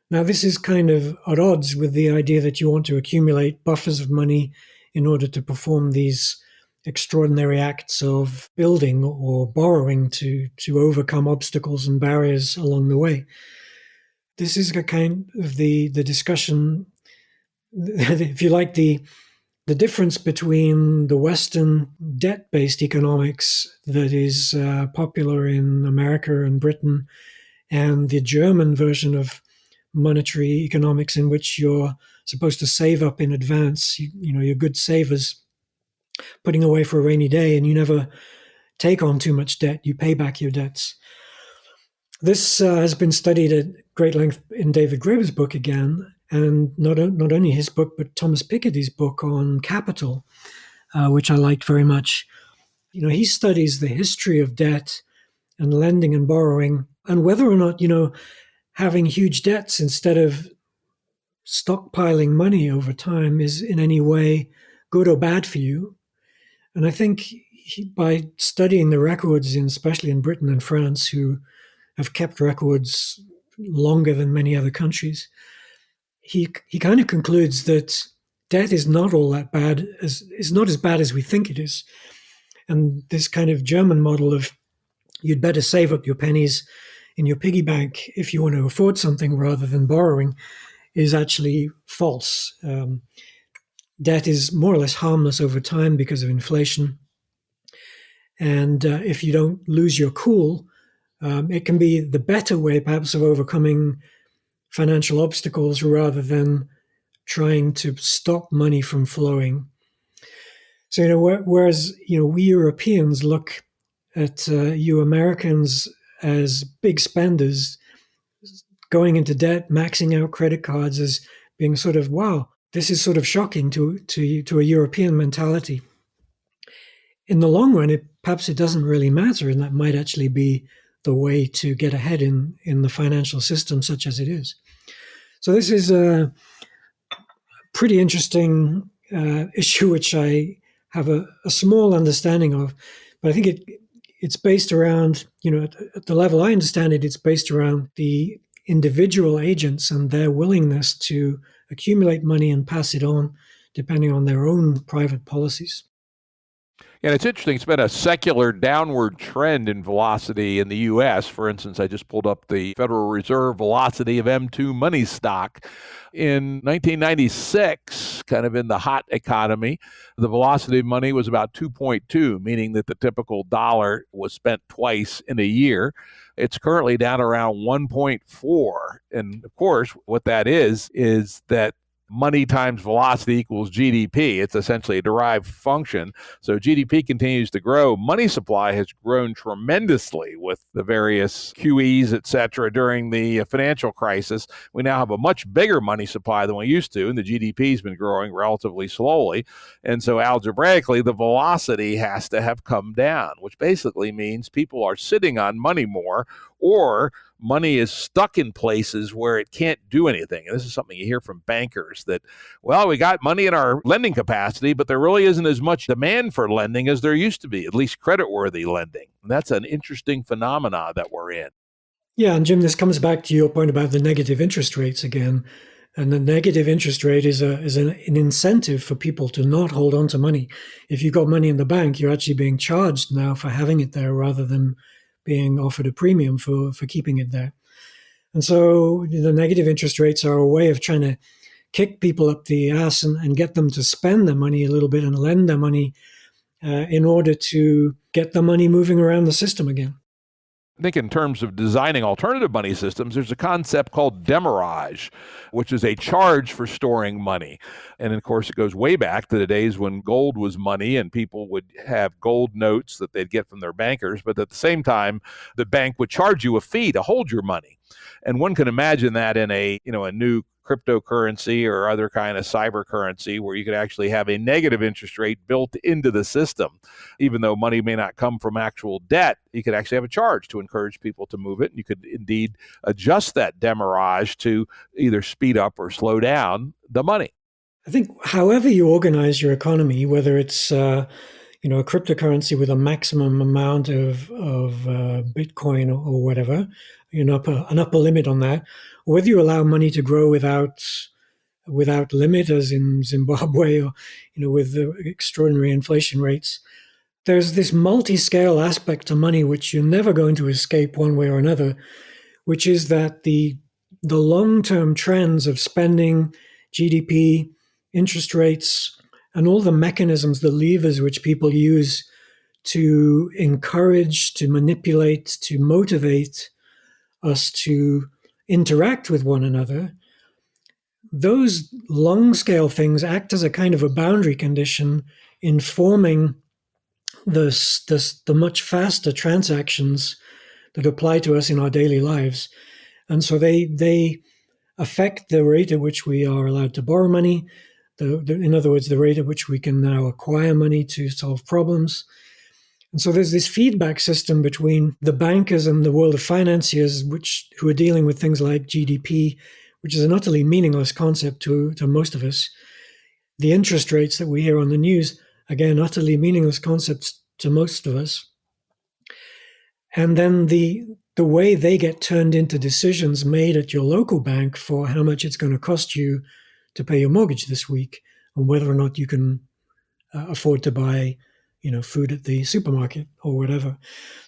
Now, this is kind of at odds with the idea that you want to accumulate buffers of money in order to perform these extraordinary acts of building or borrowing to overcome obstacles and barriers along the way. This is a kind of the discussion, if you like, the difference between the Western debt-based economics that is popular in America and Britain and the German version of monetary economics, in which you're supposed to save up in advance. You're good savers, putting away for a rainy day, and you never take on too much debt. You pay back your debts. This has been studied at great length in David Graeber's book again, and not only his book, but Thomas Piketty's book on capital, which I liked very much. He studies the history of debt and lending and borrowing, and whether or not, having huge debts instead of stockpiling money over time is in any way good or bad for you. And I think by studying the records, especially in Britain and France, who have kept records longer than many other countries, he kind of concludes that debt is not all that bad, is not as bad as we think it is. And this kind of German model of you'd better save up your pennies in your piggy bank if you want to afford something rather than borrowing is actually false. Debt is more or less harmless over time because of inflation. And if you don't lose your cool, it can be the better way perhaps of overcoming financial obstacles rather than trying to stop money from flowing. So, whereas, we Europeans look at you Americans as big spenders, going into debt, maxing out credit cards as being sort of, wow, this is sort of shocking to a European mentality. In the long run, perhaps it doesn't really matter, and that might actually be the way to get ahead in the financial system such as it is. So this is a pretty interesting issue, which I have a small understanding of, but I think it's based around, at the level I understand it, it's based around the individual agents and their willingness to accumulate money and pass it on depending on their own private policies. And it's interesting, it's been a secular downward trend in velocity in the U.S. For instance, I just pulled up the Federal Reserve velocity of M2 money stock. In 1996, kind of in the hot economy, the velocity of money was about 2.2, meaning that the typical dollar was spent twice in a year. It's currently down around 1.4. And of course, what that is that money times velocity equals GDP. It's essentially a derived function. So GDP continues to grow. Money supply has grown tremendously with the various QEs, et cetera, during the financial crisis. We now have a much bigger money supply than we used to, and the GDP has been growing relatively slowly. And so algebraically, the velocity has to have come down, which basically means people are sitting on money more, or money is stuck in places where it can't do anything. And this is something you hear from bankers that, well, we got money in our lending capacity, but there really isn't as much demand for lending as there used to be, at least credit-worthy lending. And that's an interesting phenomenon that we're in. Yeah, and Jim, this comes back to your point about the negative interest rates again. And the negative interest rate is an incentive for people to not hold on to money. If you've got money in the bank, you're actually being charged now for having it there rather than being offered a premium for keeping it there. And so the negative interest rates are a way of trying to kick people up the ass and get them to spend their money a little bit and lend their money in order to get the money moving around the system again. I think in terms of designing alternative money systems, there's a concept called demurrage, which is a charge for storing money. And of course, it goes way back to the days when gold was money and people would have gold notes that they'd get from their bankers. But at the same time, the bank would charge you a fee to hold your money. And one can imagine that in a new cryptocurrency or other kind of cyber currency where you could actually have a negative interest rate built into the system. Even though money may not come from actual debt, you could actually have a charge to encourage people to move it. And you could indeed adjust that demurrage to either speed up or slow down the money. I think however you organize your economy, whether it's a cryptocurrency with a maximum amount of Bitcoin or whatever, an upper limit on that, or whether you allow money to grow without limit, as in Zimbabwe, or with the extraordinary inflation rates, there's this multi-scale aspect to money which you're never going to escape one way or another, which is that the long-term trends of spending, GDP, interest rates, and all the mechanisms, the levers which people use to encourage, to manipulate, to motivate us to interact with one another, those long-scale things act as a kind of a boundary condition informing the much faster transactions that apply to us in our daily lives. And so they affect the rate at which we are allowed to borrow money, in other words, the rate at which we can now acquire money to solve problems. And so there's this feedback system between the bankers and the world of financiers, who are dealing with things like GDP, which is an utterly meaningless concept to most of us. The interest rates that we hear on the news, again, utterly meaningless concepts to most of us. And then the way they get turned into decisions made at your local bank for how much it's going to cost you to pay your mortgage this week, and whether or not you can afford to buy, food at the supermarket or whatever.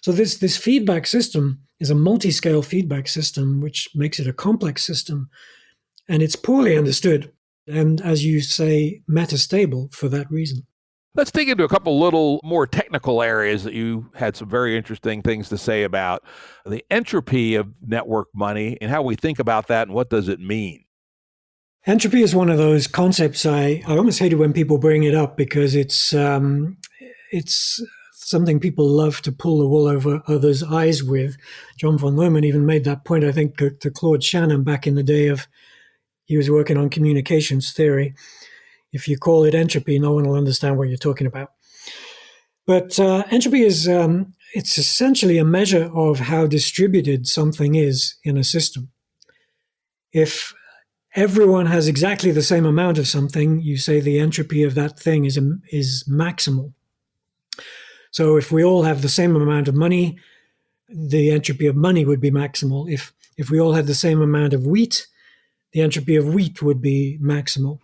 So this feedback system is a multi-scale feedback system, which makes it a complex system, and it's poorly understood. And as you say, metastable for that reason. Let's dig into a couple little more technical areas that you had some very interesting things to say about the entropy of network money and how we think about that and what does it mean. Entropy is one of those concepts I almost hate it when people bring it up because it's something people love to pull the wool over others' eyes with. John von Neumann even made that point, I think, to Claude Shannon back in the day he was working on communications theory. If you call it entropy, no one will understand what you're talking about. But entropy is it's essentially a measure of how distributed something is in a system. If everyone has exactly the same amount of something, you say the entropy of that thing is maximal. So if we all have the same amount of money, the entropy of money would be maximal. If we all had the same amount of wheat, the entropy of wheat would be maximal.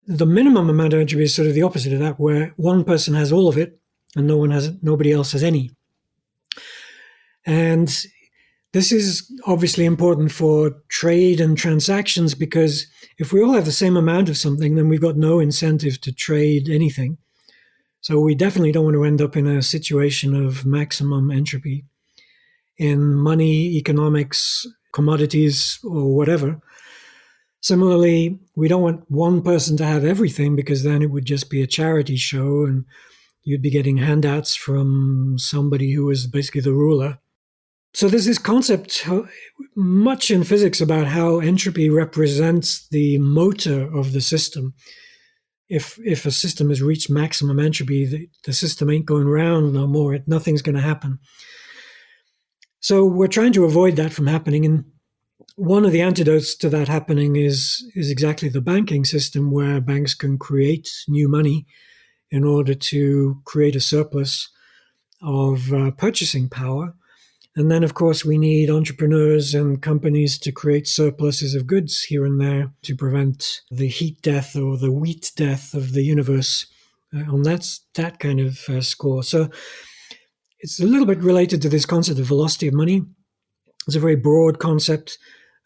The minimum amount of entropy is sort of the opposite of that, where one person has all of it and nobody else has any. And this is obviously important for trade and transactions, because if we all have the same amount of something, then we've got no incentive to trade anything. So we definitely don't want to end up in a situation of maximum entropy in money, economics, commodities, or whatever. Similarly, we don't want one person to have everything, because then it would just be a charity show and you'd be getting handouts from somebody who is basically the ruler. So there's this concept much in physics about how entropy represents the motor of the system. If a system has reached maximum entropy, the system ain't going round no more. Nothing's going to happen. So we're trying to avoid that from happening. And one of the antidotes to that happening is exactly the banking system, where banks can create new money in order to create a surplus of purchasing power. And then, of course, we need entrepreneurs and companies to create surpluses of goods here and there to prevent the heat death or the wheat death of the universe on that kind of score. So it's a little bit related to this concept of velocity of money. It's a very broad concept,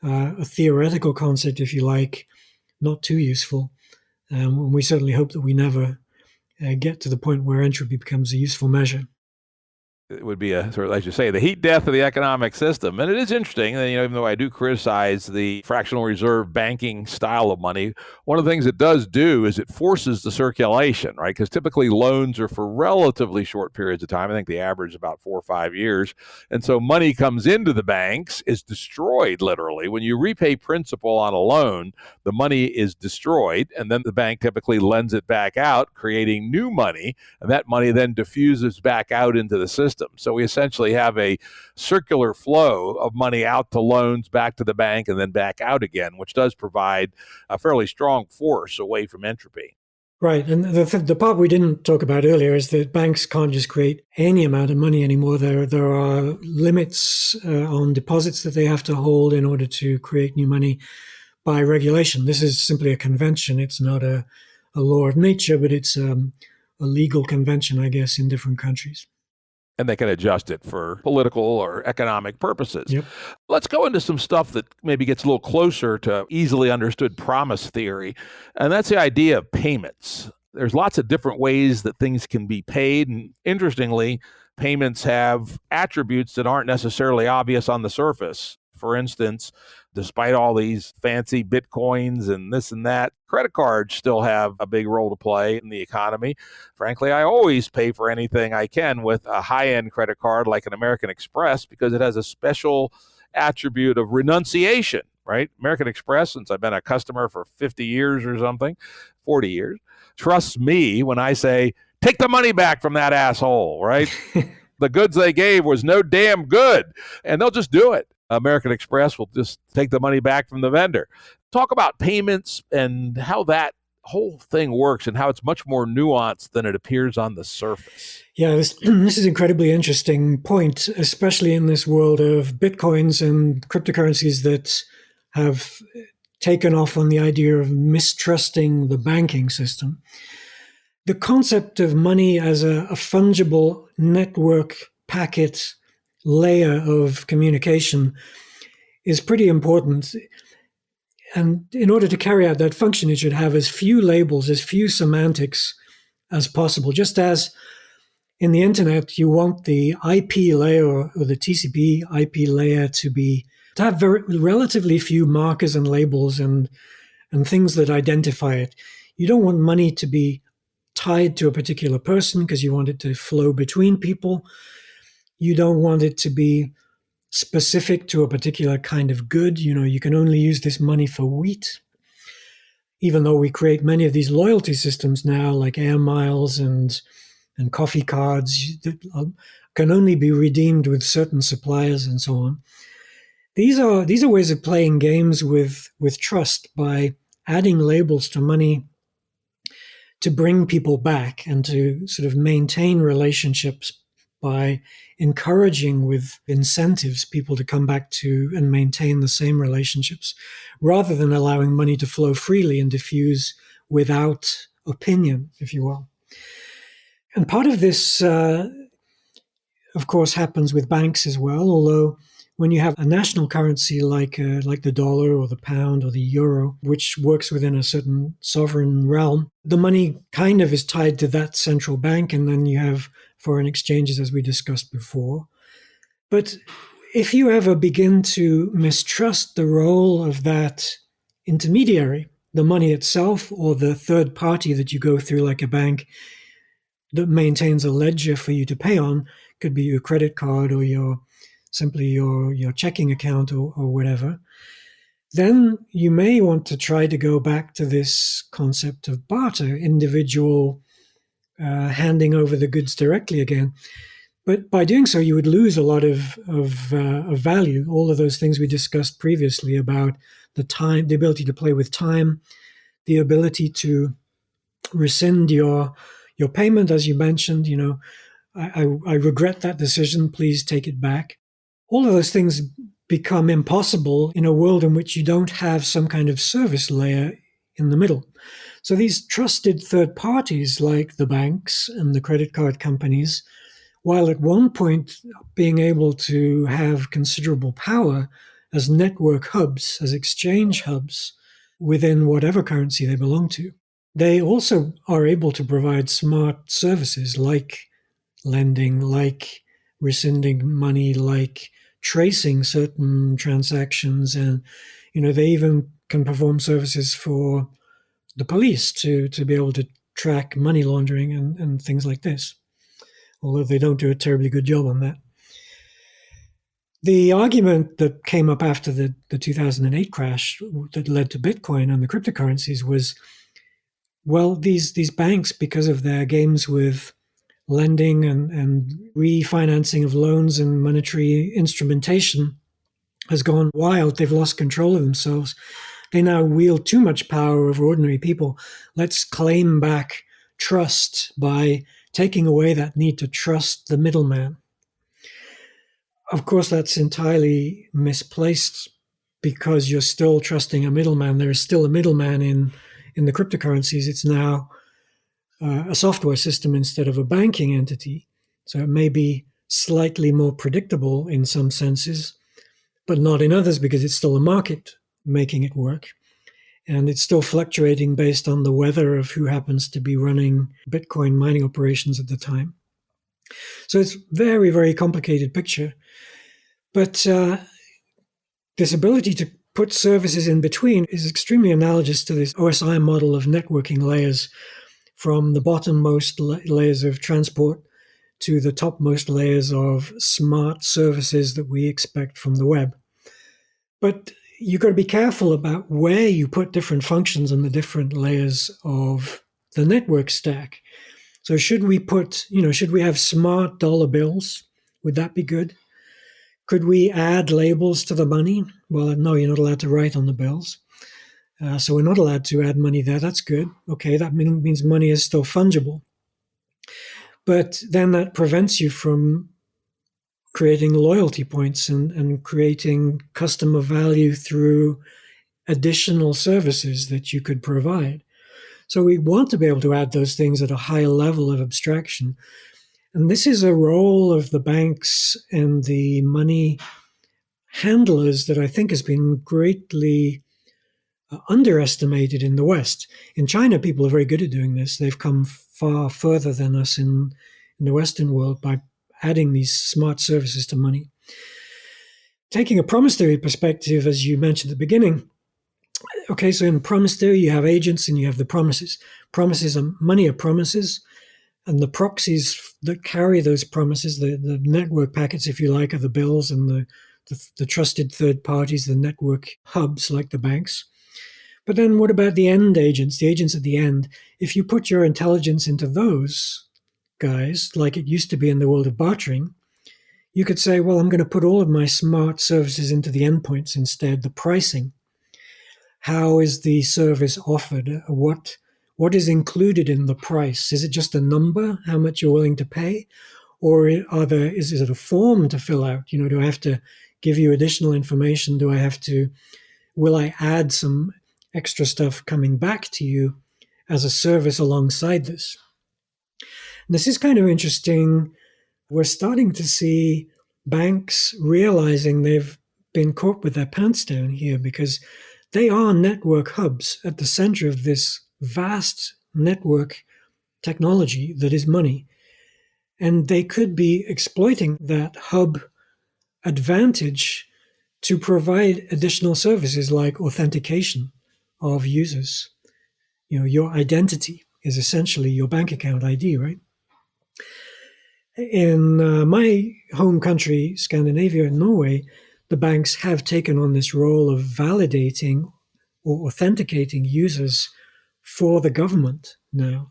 a theoretical concept, if you like, not too useful. And we certainly hope that we never get to the point where entropy becomes a useful measure. It would be a sort of, as you say, the heat death of the economic system. And it is interesting, even though I do criticize the fractional reserve banking style of money, one of the things it does do is it forces the circulation, right? Because typically loans are for relatively short periods of time. I think the average is about 4 or 5 years. And so money comes into the banks, is destroyed literally. When you repay principal on a loan, the money is destroyed, and then the bank typically lends it back out, creating new money, and that money then diffuses back out into the system. So we essentially have a circular flow of money out to loans, back to the bank, and then back out again, which does provide a fairly strong force away from entropy. Right. And the part we didn't talk about earlier is that banks can't just create any amount of money anymore. There are limits on deposits that they have to hold in order to create new money by regulation. This is simply a convention. It's not a law of nature, but it's a legal convention, I guess, in different countries. And they can adjust it for political or economic purposes. Yep. Let's go into some stuff that maybe gets a little closer to easily understood promise theory, and that's the idea of payments. There's lots of different ways that things can be paid, and interestingly, payments have attributes that aren't necessarily obvious on the surface. For instance, despite all these fancy Bitcoins and this and that, credit cards still have a big role to play in the economy. Frankly, I always pay for anything I can with a high-end credit card like an American Express because it has a special attribute of renunciation, right? American Express, since I've been a customer for 50 years or something, 40 years, trusts me when I say, take the money back from that asshole, right? The goods they gave was no damn good, and they'll just do it. American Express will just take the money back from the vendor. Talk about payments and how that whole thing works and how it's much more nuanced than it appears on the surface. Yeah, this is an incredibly interesting point, especially in this world of Bitcoins and cryptocurrencies that have taken off on the idea of mistrusting the banking system. The concept of money as a fungible network packet layer of communication is pretty important. And in order to carry out that function, it should have as few labels, as few semantics as possible. Just as in the internet, you want the IP layer or the TCP IP layer to have relatively few markers and labels and things that identify it. You don't want money to be tied to a particular person because you want it to flow between people. You don't want it to be specific to a particular kind of good. You can only use this money for wheat. Even though we create many of these loyalty systems now, like air miles and coffee cards that can only be redeemed with certain suppliers and so on. These are ways of playing games with trust by adding labels to money to bring people back and to sort of maintain relationships by encouraging with incentives people to come back to and maintain the same relationships rather than allowing money to flow freely and diffuse without opinion, if you will. And part of this, of course, happens with banks as well, although when you have a national currency like the dollar or the pound or the euro, which works within a certain sovereign realm, the money kind of is tied to that central bank, and then you have foreign exchanges, as we discussed before. But if you ever begin to mistrust the role of that intermediary, the money itself or the third party that you go through like a bank that maintains a ledger for you to pay on, could be your credit card or your checking account or whatever, then you may want to try to go back to this concept of barter, individual handing over the goods directly again. But by doing so, you would lose a lot of value, all of those things we discussed previously about the time, the ability to play with time, the ability to rescind your payment, as you mentioned. I regret that decision. Please take it back. All of those things become impossible in a world in which you don't have some kind of service layer in the middle. So these trusted third parties like the banks and the credit card companies, while at one point being able to have considerable power as network hubs, as exchange hubs within whatever currency they belong to, they also are able to provide smart services like lending, like rescinding money, like tracing certain transactions, and they even can perform services for the police to be able to track money laundering and things like this, although they don't do a terribly good job on that. The argument that came up after the 2008 crash that led to Bitcoin and the cryptocurrencies was, well, these banks, because of their games with lending and refinancing of loans and monetary instrumentation, has gone wild. They've lost control of themselves. They now wield too much power over ordinary people. Let's claim back trust by taking away that need to trust the middleman. Of course, that's entirely misplaced because you're still trusting a middleman. There is still a middleman in the cryptocurrencies. It's now a software system instead of a banking entity. So it may be slightly more predictable in some senses, but not in others because it's still a market making it work. And it's still fluctuating based on the weather of who happens to be running Bitcoin mining operations at the time. So it's a very, very complicated picture. But this ability to put services in between is extremely analogous to this OSI model of networking layers, from the bottommost layers of transport to the topmost layers of smart services that we expect from the web. But you've got to be careful about where you put different functions on the different layers of the network stack. So should we have smart dollar bills? Would that be good? Could we add labels to the money? Well, no, you're not allowed to write on the bills. So we're not allowed to add money there. That's good. Okay, that means money is still fungible. But then that prevents you from creating loyalty points and creating customer value through additional services that you could provide. So we want to be able to add those things at a high level of abstraction. And this is a role of the banks and the money handlers that I think has been greatly underestimated in the West. In China, people are very good at doing this. They've come far further than us in the Western world by adding these smart services to money. Taking a promise theory perspective, as you mentioned at the beginning, okay, so in promise theory, you have agents and you have the promises. Promises are money are promises, and the proxies that carry those promises, the network packets, if you like, are the bills, and the trusted third parties, the network hubs like the banks. But then what about the end agents, the agents at the end? If you put your intelligence into those guys, like it used to be in the world of bartering, You could say, well, I'm going to put all of my smart services into the endpoints instead, the pricing. How is the service offered? What is included in the price? Is it just a number, how much you're willing to pay? Or is it a form to fill out? Do I have to give you additional information? Will I add some extra stuff coming back to you as a service alongside this? And this is kind of interesting. We're starting to see banks realizing they've been caught with their pants down here, because they are network hubs at the center of this vast network technology that is money. And they could be exploiting that hub advantage to provide additional services like authentication of users. Your identity is essentially your bank account ID, right? In my home country, Scandinavia and Norway, the banks have taken on this role of validating or authenticating users for the government now.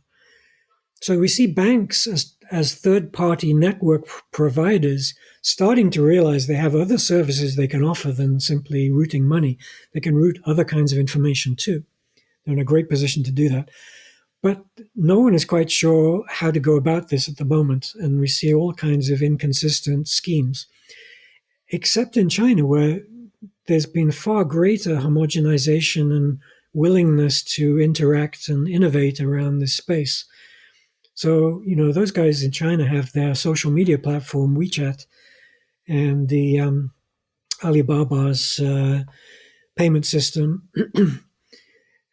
So we see banks as third-party network providers starting to realize they have other services they can offer than simply routing money. They can route other kinds of information too. They're in a great position to do that. But no one is quite sure how to go about this at the moment, and we see all kinds of inconsistent schemes, except in China, where there's been far greater homogenization and willingness to interact and innovate around this space. So, those guys in China have their social media platform, WeChat, and the Alibaba's payment system.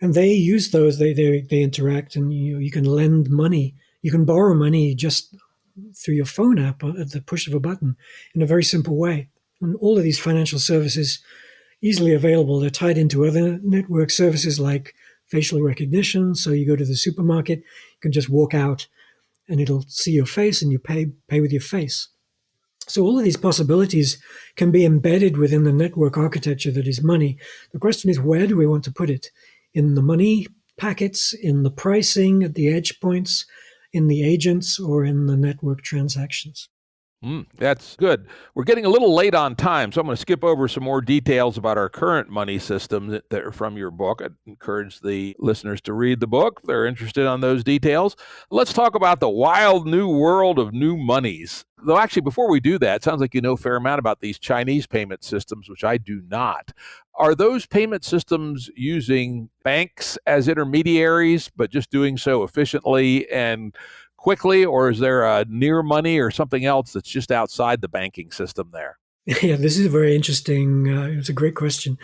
And they use those, they interact, and you can lend money. You can borrow money just through your phone app at the push of a button in a very simple way. And all of these financial services easily available. They're tied into other network services like facial recognition. So you go to the supermarket, you can just walk out and it'll see your face and you pay with your face. So all of these possibilities can be embedded within the network architecture that is money. The question is, where do we want to put it? In the money packets, in the pricing at the edge points, in the agents, or in the network transactions? That's good. We're getting a little late on time, so I'm going to skip over some more details about our current money system that are from your book. I encourage the listeners to read the book if they're interested on those details. Let's talk about the wild new world of new monies. Though actually, before we do that, it sounds like you know a fair amount about these Chinese payment systems, which I do not. Are those payment systems using banks as intermediaries, but just doing so efficiently and quickly, or is there a near money or something else that's just outside the banking system there? Yeah, this is very interesting. It's a great question.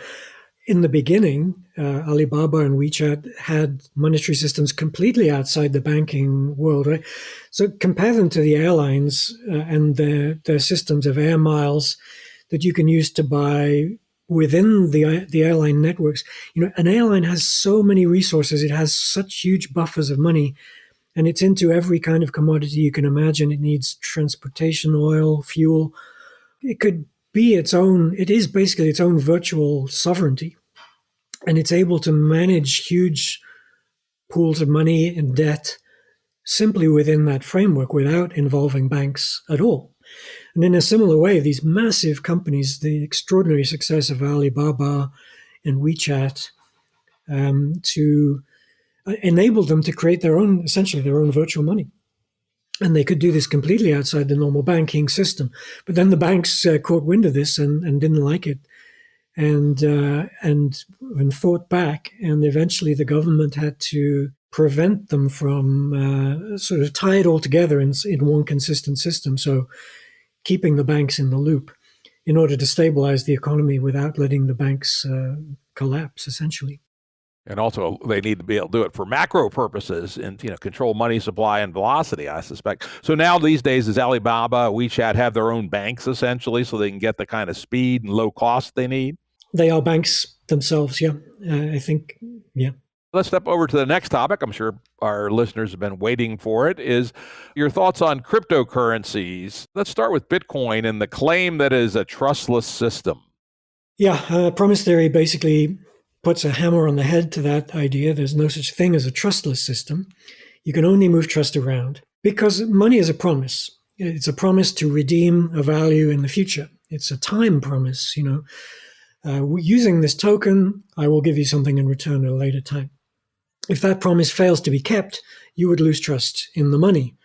In the beginning, Alibaba and WeChat had monetary systems completely outside the banking world, right? So compare them to the airlines and their systems of air miles that you can use to buy within the airline networks. An airline has so many resources. It has such huge buffers of money, and it's into every kind of commodity you can imagine. It needs transportation, oil, fuel. It is basically its own virtual sovereignty. And it's able to manage huge pools of money and debt simply within that framework without involving banks at all. And in a similar way, these massive companies, the extraordinary success of Alibaba and WeChat, to enable them to create essentially their own virtual money. And they could do this completely outside the normal banking system. But then the banks caught wind of this and didn't like it and fought back. And eventually the government had to prevent them from sort of tie it all together in one consistent system. So keeping the banks in the loop in order to stabilize the economy without letting the banks collapse, essentially. And also, they need to be able to do it for macro purposes and control money supply and velocity, I suspect. So now these days, does Alibaba, WeChat have their own banks essentially, so they can get the kind of speed and low cost they need? They are banks themselves, yeah. I think, yeah. Let's step over to the next topic. I'm sure our listeners have been waiting for it. Is your thoughts on cryptocurrencies? Let's start with Bitcoin and the claim that it is a trustless system. Yeah, promise theory basically puts a hammer on the head to that idea. There's no such thing as a trustless system. You can only move trust around because money is a promise. It's a promise to redeem a value in the future. It's a time promise, using this token, I will give you something in return at a later time. If that promise fails to be kept, you would lose trust in the money.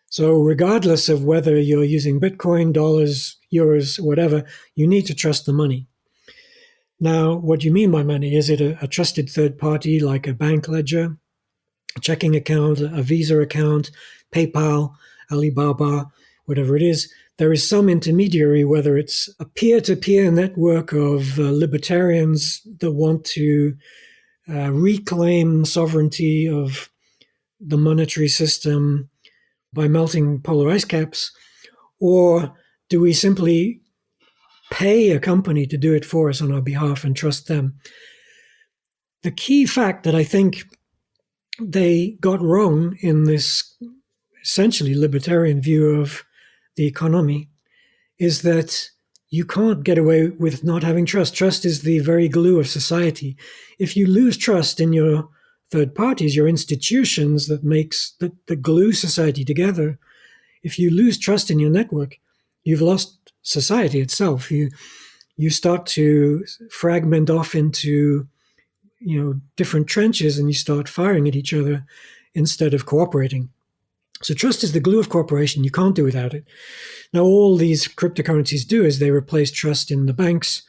So regardless of whether you're using Bitcoin, dollars, euros, whatever, you need to trust the money. Now, what do you mean by money? Is it a trusted third party like a bank ledger, a checking account, a Visa account, PayPal, Alibaba, whatever it is? There is some intermediary, whether it's a peer-to-peer network of libertarians that want to reclaim sovereignty of the monetary system by melting polar ice caps, or do we simply pay a company to do it for us on our behalf and trust them? The key fact that I think they got wrong in this essentially libertarian view of the economy is that you can't get away with not having trust. Trust is the very glue of society. If you lose trust in your third parties, your institutions that glue society together, if you lose trust in your network, you've lost society itself. You start to fragment off into different trenches, and you start firing at each other instead of cooperating. So trust is the glue of cooperation. You can't do without it. Now, all these cryptocurrencies do is they replace trust in the banks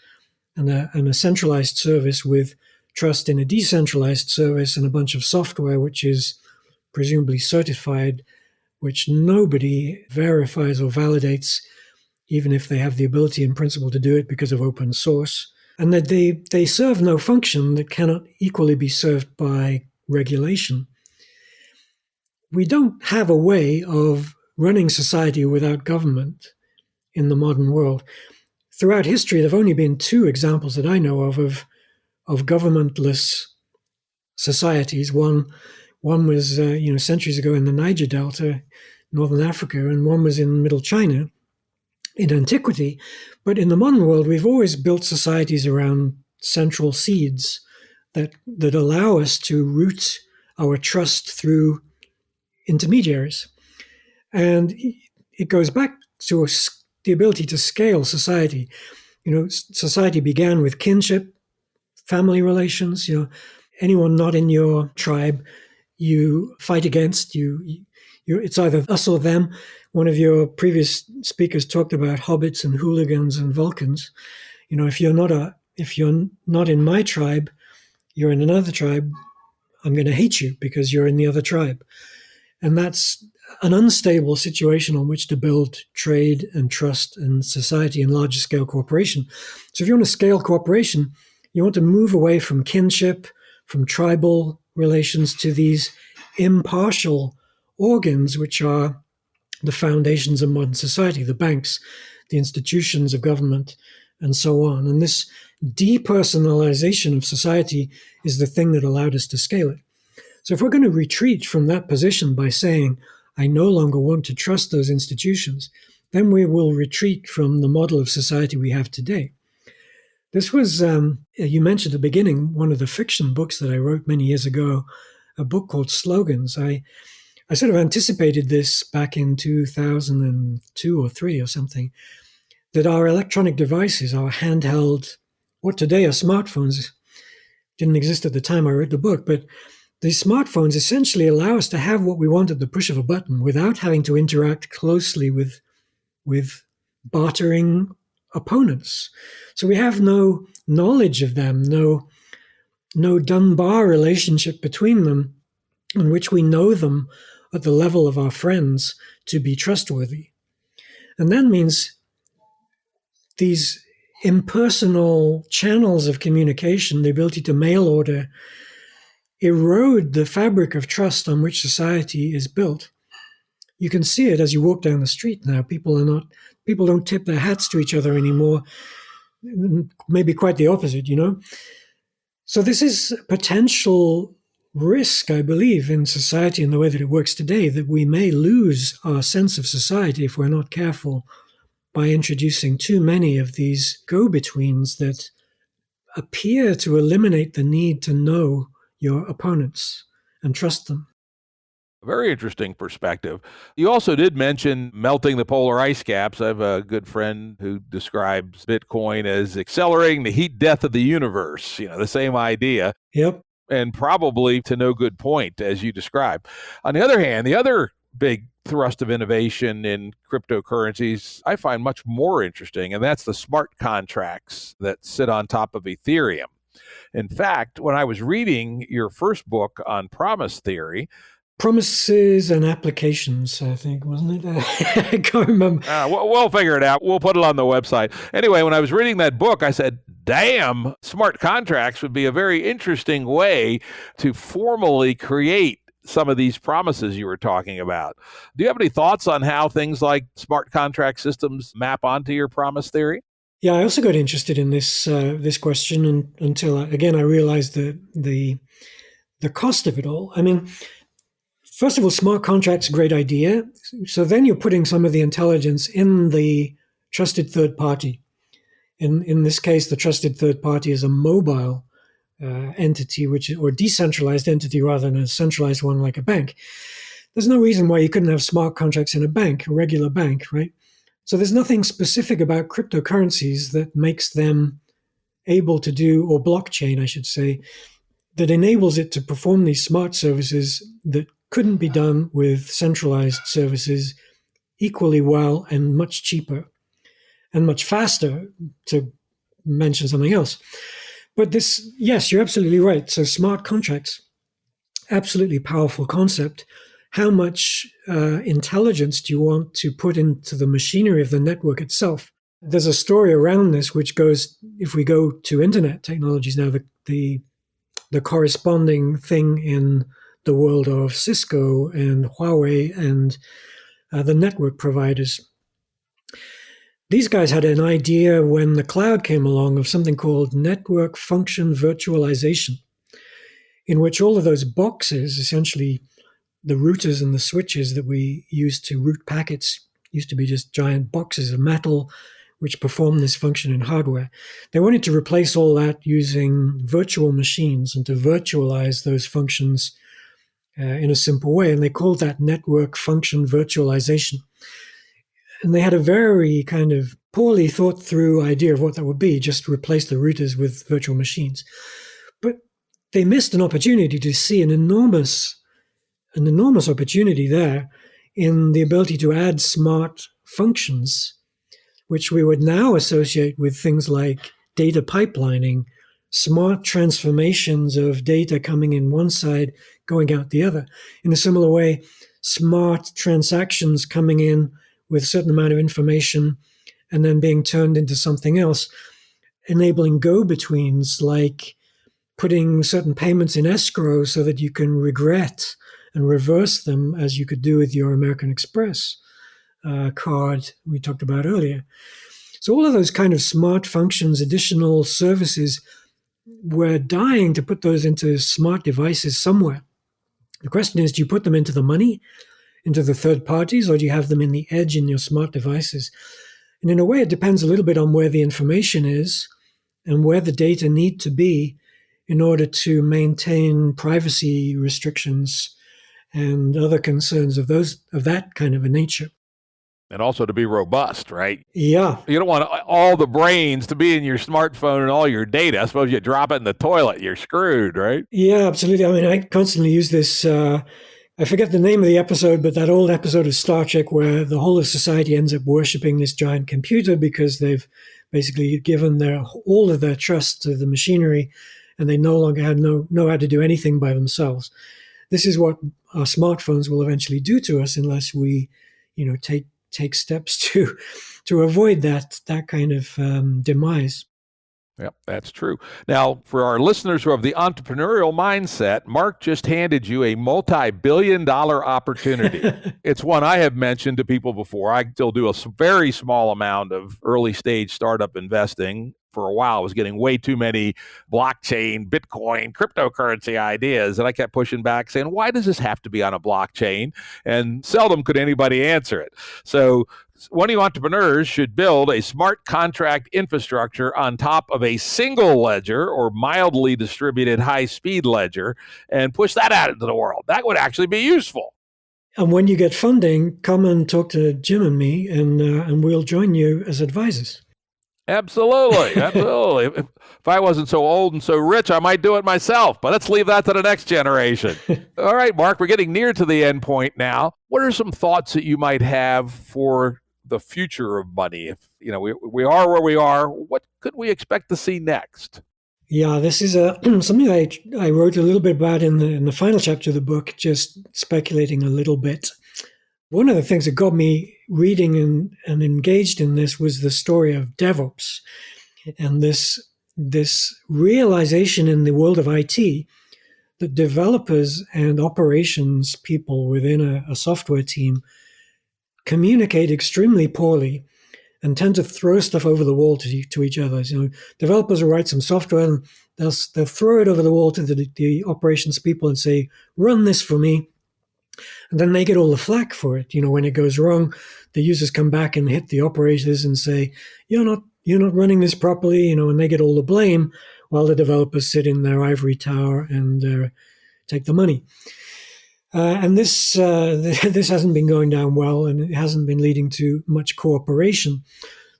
and a centralized service with trust in a decentralized service and a bunch of software which is presumably certified, which nobody verifies or validates, even if they have the ability in principle to do it because of open source. And that they serve no function that cannot equally be served by regulation. We don't have a way of running society without government in the modern world. Throughout history, there have only been two examples that I know of governmentless societies. One was centuries ago in the Niger Delta, Northern Africa, and one was in Middle China in antiquity. But in the modern world, we've always built societies around central seeds that allow us to root our trust through intermediaries. And it goes back to the ability to scale society. Society began with kinship, family relations. Anyone not in your tribe, you fight against. It's either us or them. One of your previous speakers talked about hobbits and hooligans and Vulcans. If you're not in my tribe, you're in another tribe. I'm going to hate you because you're in the other tribe. And that's an unstable situation on which to build trade and trust and society and larger scale cooperation. So if you want to scale cooperation, you want to move away from kinship, from tribal relations to these impartial organs, which are the foundations of modern society, the banks, the institutions of government, and so on. And this depersonalization of society is the thing that allowed us to scale it. So if we're going to retreat from that position by saying, I no longer want to trust those institutions, then we will retreat from the model of society we have today. This was, you mentioned at the beginning, one of the fiction books that I wrote many years ago, a book called Slogans. I sort of anticipated this back in 2002 or 3 or something, that our electronic devices, our handheld, what today are smartphones, didn't exist at the time I wrote the book, but these smartphones essentially allow us to have what we want at the push of a button without having to interact closely with bartering opponents. So we have no knowledge of them, no Dunbar relationship between them in which we know them at the level of our friends to be trustworthy. And that means these impersonal channels of communication, the ability to mail order, erode the fabric of trust on which society is built. You can see it as you walk down the street now. People don't tip their hats to each other anymore. Maybe quite the opposite, So this is a potential risk, I believe, in society in the way that it works today, that we may lose our sense of society if we're not careful by introducing too many of these go-betweens that appear to eliminate the need to know your opponents and trust them. Very interesting perspective. You also did mention melting the polar ice caps. I have a good friend who describes Bitcoin as accelerating the heat death of the universe, the same idea, Yep. and probably to no good point, as you describe. On the other hand, the other big thrust of innovation in cryptocurrencies I find much more interesting, and that's the smart contracts that sit on top of Ethereum. In fact, when I was reading your first book on promise theory, Promises and applications, I think, wasn't it? I can't remember. we'll figure it out. We'll put it on the website. Anyway, when I was reading that book, I said, damn, smart contracts would be a very interesting way to formally create some of these promises you were talking about. Do you have any thoughts on how things like smart contract systems map onto your promise theory? Yeah, I also got interested in this question until I realized the cost of it all. I mean, first of all, smart contracts, great idea. So then you're putting some of the intelligence in the trusted third party. In this case, the trusted third party is a mobile entity, or decentralized entity rather than a centralized one like a bank. There's no reason why you couldn't have smart contracts in a bank, a regular bank, right? So there's nothing specific about cryptocurrencies that makes them able to do, or blockchain, I should say, that enables it to perform these smart services that couldn't be done with centralized services equally well and much cheaper and much faster, to mention something else. But this, yes, you're absolutely right. So smart contracts, absolutely powerful concept. How much intelligence do you want to put into the machinery of the network itself? There's a story around this which goes, if we go to internet technologies now, the corresponding thing in the world of Cisco and Huawei and the network providers. These guys had an idea when the cloud came along of something called network function virtualization, in which all of those boxes, essentially the routers and the switches that we use to route packets, used to be just giant boxes of metal which perform this function in hardware. They wanted to replace all that using virtual machines and to virtualize those functions in a simple way. And they called that network function virtualization. And they had a very kind of poorly thought through idea of what that would be, just replace the routers with virtual machines. But they missed an opportunity to see an enormous opportunity there in the ability to add smart functions, which we would now associate with things like data pipelining, smart transformations of data coming in one side, going out the other. In a similar way, smart transactions coming in with a certain amount of information and then being turned into something else, enabling go-betweens like putting certain payments in escrow so that you can regret and reverse them, as you could do with your American Express card we talked about earlier. So all of those kind of smart functions, additional services, we're dying to put those into smart devices somewhere. The question is, do you put them into the money, into the third parties, or do you have them in the edge in your smart devices? And in a way, it depends a little bit on where the information is and where the data need to be in order to maintain privacy restrictions and other concerns of that kind of a nature. And also to be robust, right? Yeah. You don't want all the brains to be in your smartphone and all your data. I suppose you drop it in the toilet, you're screwed, right? Yeah, absolutely. I mean, I constantly use this, I forget the name of the episode, but that old episode of Star Trek where the whole of society ends up worshiping this giant computer because they've basically given all of their trust to the machinery and they no longer know how to do anything by themselves. This is what our smartphones will eventually do to us unless we, take steps to avoid that kind of demise. Yep, that's true. Now, for our listeners who have the entrepreneurial mindset, Mark just handed you a multi-billion-dollar opportunity. It's one I have mentioned to people before. I still do a very small amount of early-stage startup investing. For a while, I was getting way too many blockchain, Bitcoin, cryptocurrency ideas. And I kept pushing back saying, why does this have to be on a blockchain? And seldom could anybody answer it. So one of you entrepreneurs should build a smart contract infrastructure on top of a single ledger or mildly distributed high-speed ledger and push that out into the world. That would actually be useful. And when you get funding, come and talk to Jim and me, and we'll join you as advisors. Absolutely. Absolutely. If I wasn't so old and so rich, I might do it myself, but let's leave that to the next generation. All right, Mark, we're getting near to the end point now. What are some thoughts that you might have for the future of money? If we are where we are, what could we expect to see next? Yeah, this is something I wrote a little bit about in the final chapter of the book, just speculating a little bit. One of the things that got me reading and engaged in this was the story of DevOps, and this realization in the world of IT that developers and operations people within a software team communicate extremely poorly and tend to throw stuff over the wall to each other. Developers will write some software and they'll throw it over the wall to the operations people and say, run this for me. And then they get all the flack for it. When it goes wrong, the users come back and hit the operators and say, you're not running this properly, and they get all the blame while the developers sit in their ivory tower and take the money. And this hasn't been going down well, and it hasn't been leading to much cooperation.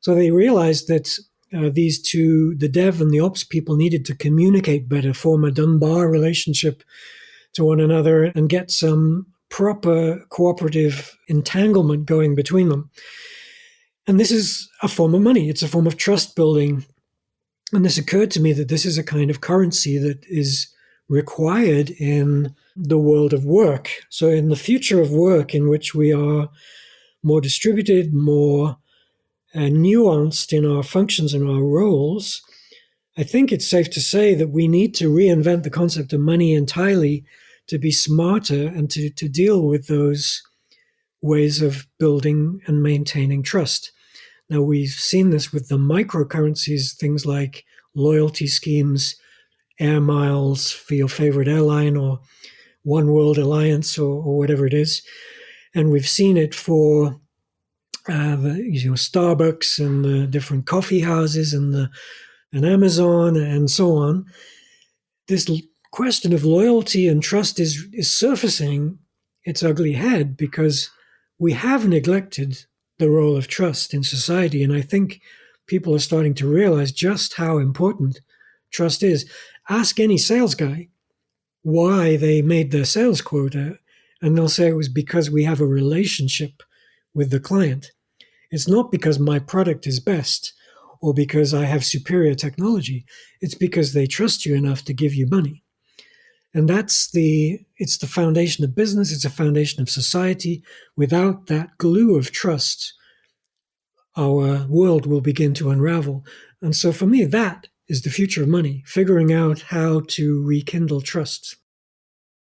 So they realized that these two, the dev and the ops people, needed to communicate better, form a Dunbar relationship to one another, and get some proper cooperative entanglement going between them. And this is a form of money. It's a form of trust building. And this occurred to me that this is a kind of currency that is required in the world of work. So in the future of work, in which we are more distributed, more nuanced in our functions and our roles, I think it's safe to say that we need to reinvent the concept of money entirely to be smarter and to deal with those ways of building and maintaining trust. Now, we've seen this with the microcurrencies, things like loyalty schemes, air miles for your favorite airline, or One World Alliance, or whatever it is. And we've seen it for Starbucks and the different coffee houses and Amazon and so on. This question of loyalty and trust is surfacing its ugly head because we have neglected the role of trust in society. And I think people are starting to realize just how important trust is. Ask any sales guy why they made their sales quota, and they'll say it was because we have a relationship with the client. It's not because my product is best or because I have superior technology. It's because they trust you enough to give you money. And it's the foundation of business. It's a foundation of society. Without that glue of trust, our world will begin to unravel. And so for me, that is the future of money, figuring out how to rekindle trust.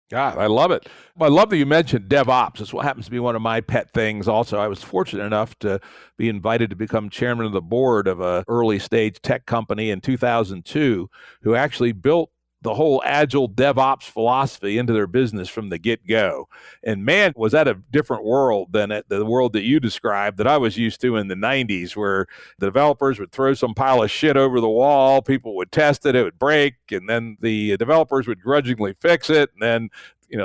God, I love it. I love that you mentioned DevOps. It's what happens to be one of my pet things also. I was fortunate enough to be invited to become chairman of the board of an early stage tech company in 2002 who actually built the whole agile DevOps philosophy into their business from the get-go. And man, was that a different world than the world that you described that I was used to in the 90s, where the developers would throw some pile of shit over the wall, people would test it, it would break, and then the developers would grudgingly fix it, and then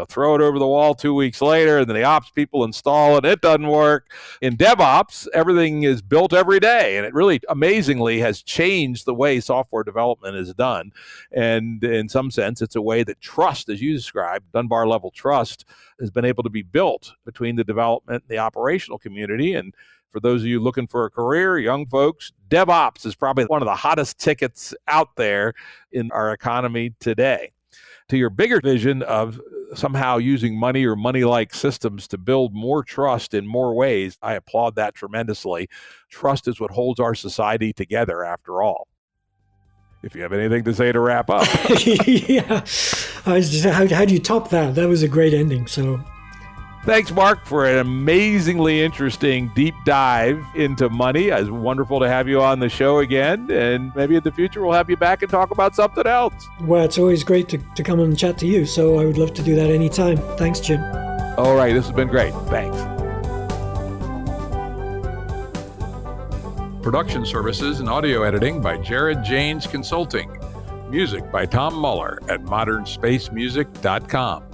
throw it over the wall 2 weeks later, and then the ops people install it. It doesn't work. In DevOps, everything is built every day, and it really amazingly has changed the way software development is done. And in some sense, it's a way that trust, as you described, Dunbar level trust, has been able to be built between the development and the operational community. And for those of you looking for a career, young folks, DevOps is probably one of the hottest tickets out there in our economy today. To your bigger vision of somehow using money or money-like systems to build more trust in more ways, I applaud that tremendously. Trust is what holds our society together, after all. If you have anything to say to wrap up. Yeah. How do you top that? That was a great ending. So thanks, Mark, for an amazingly interesting deep dive into money. It's wonderful to have you on the show again, and maybe in the future we'll have you back and talk about something else. Well, it's always great to come and chat to you, so I would love to do that anytime. Thanks, Jim. All right, this has been great. Thanks. Production services and audio editing by Jared Janes Consulting. Music by Tom Muller at modernspacemusic.com.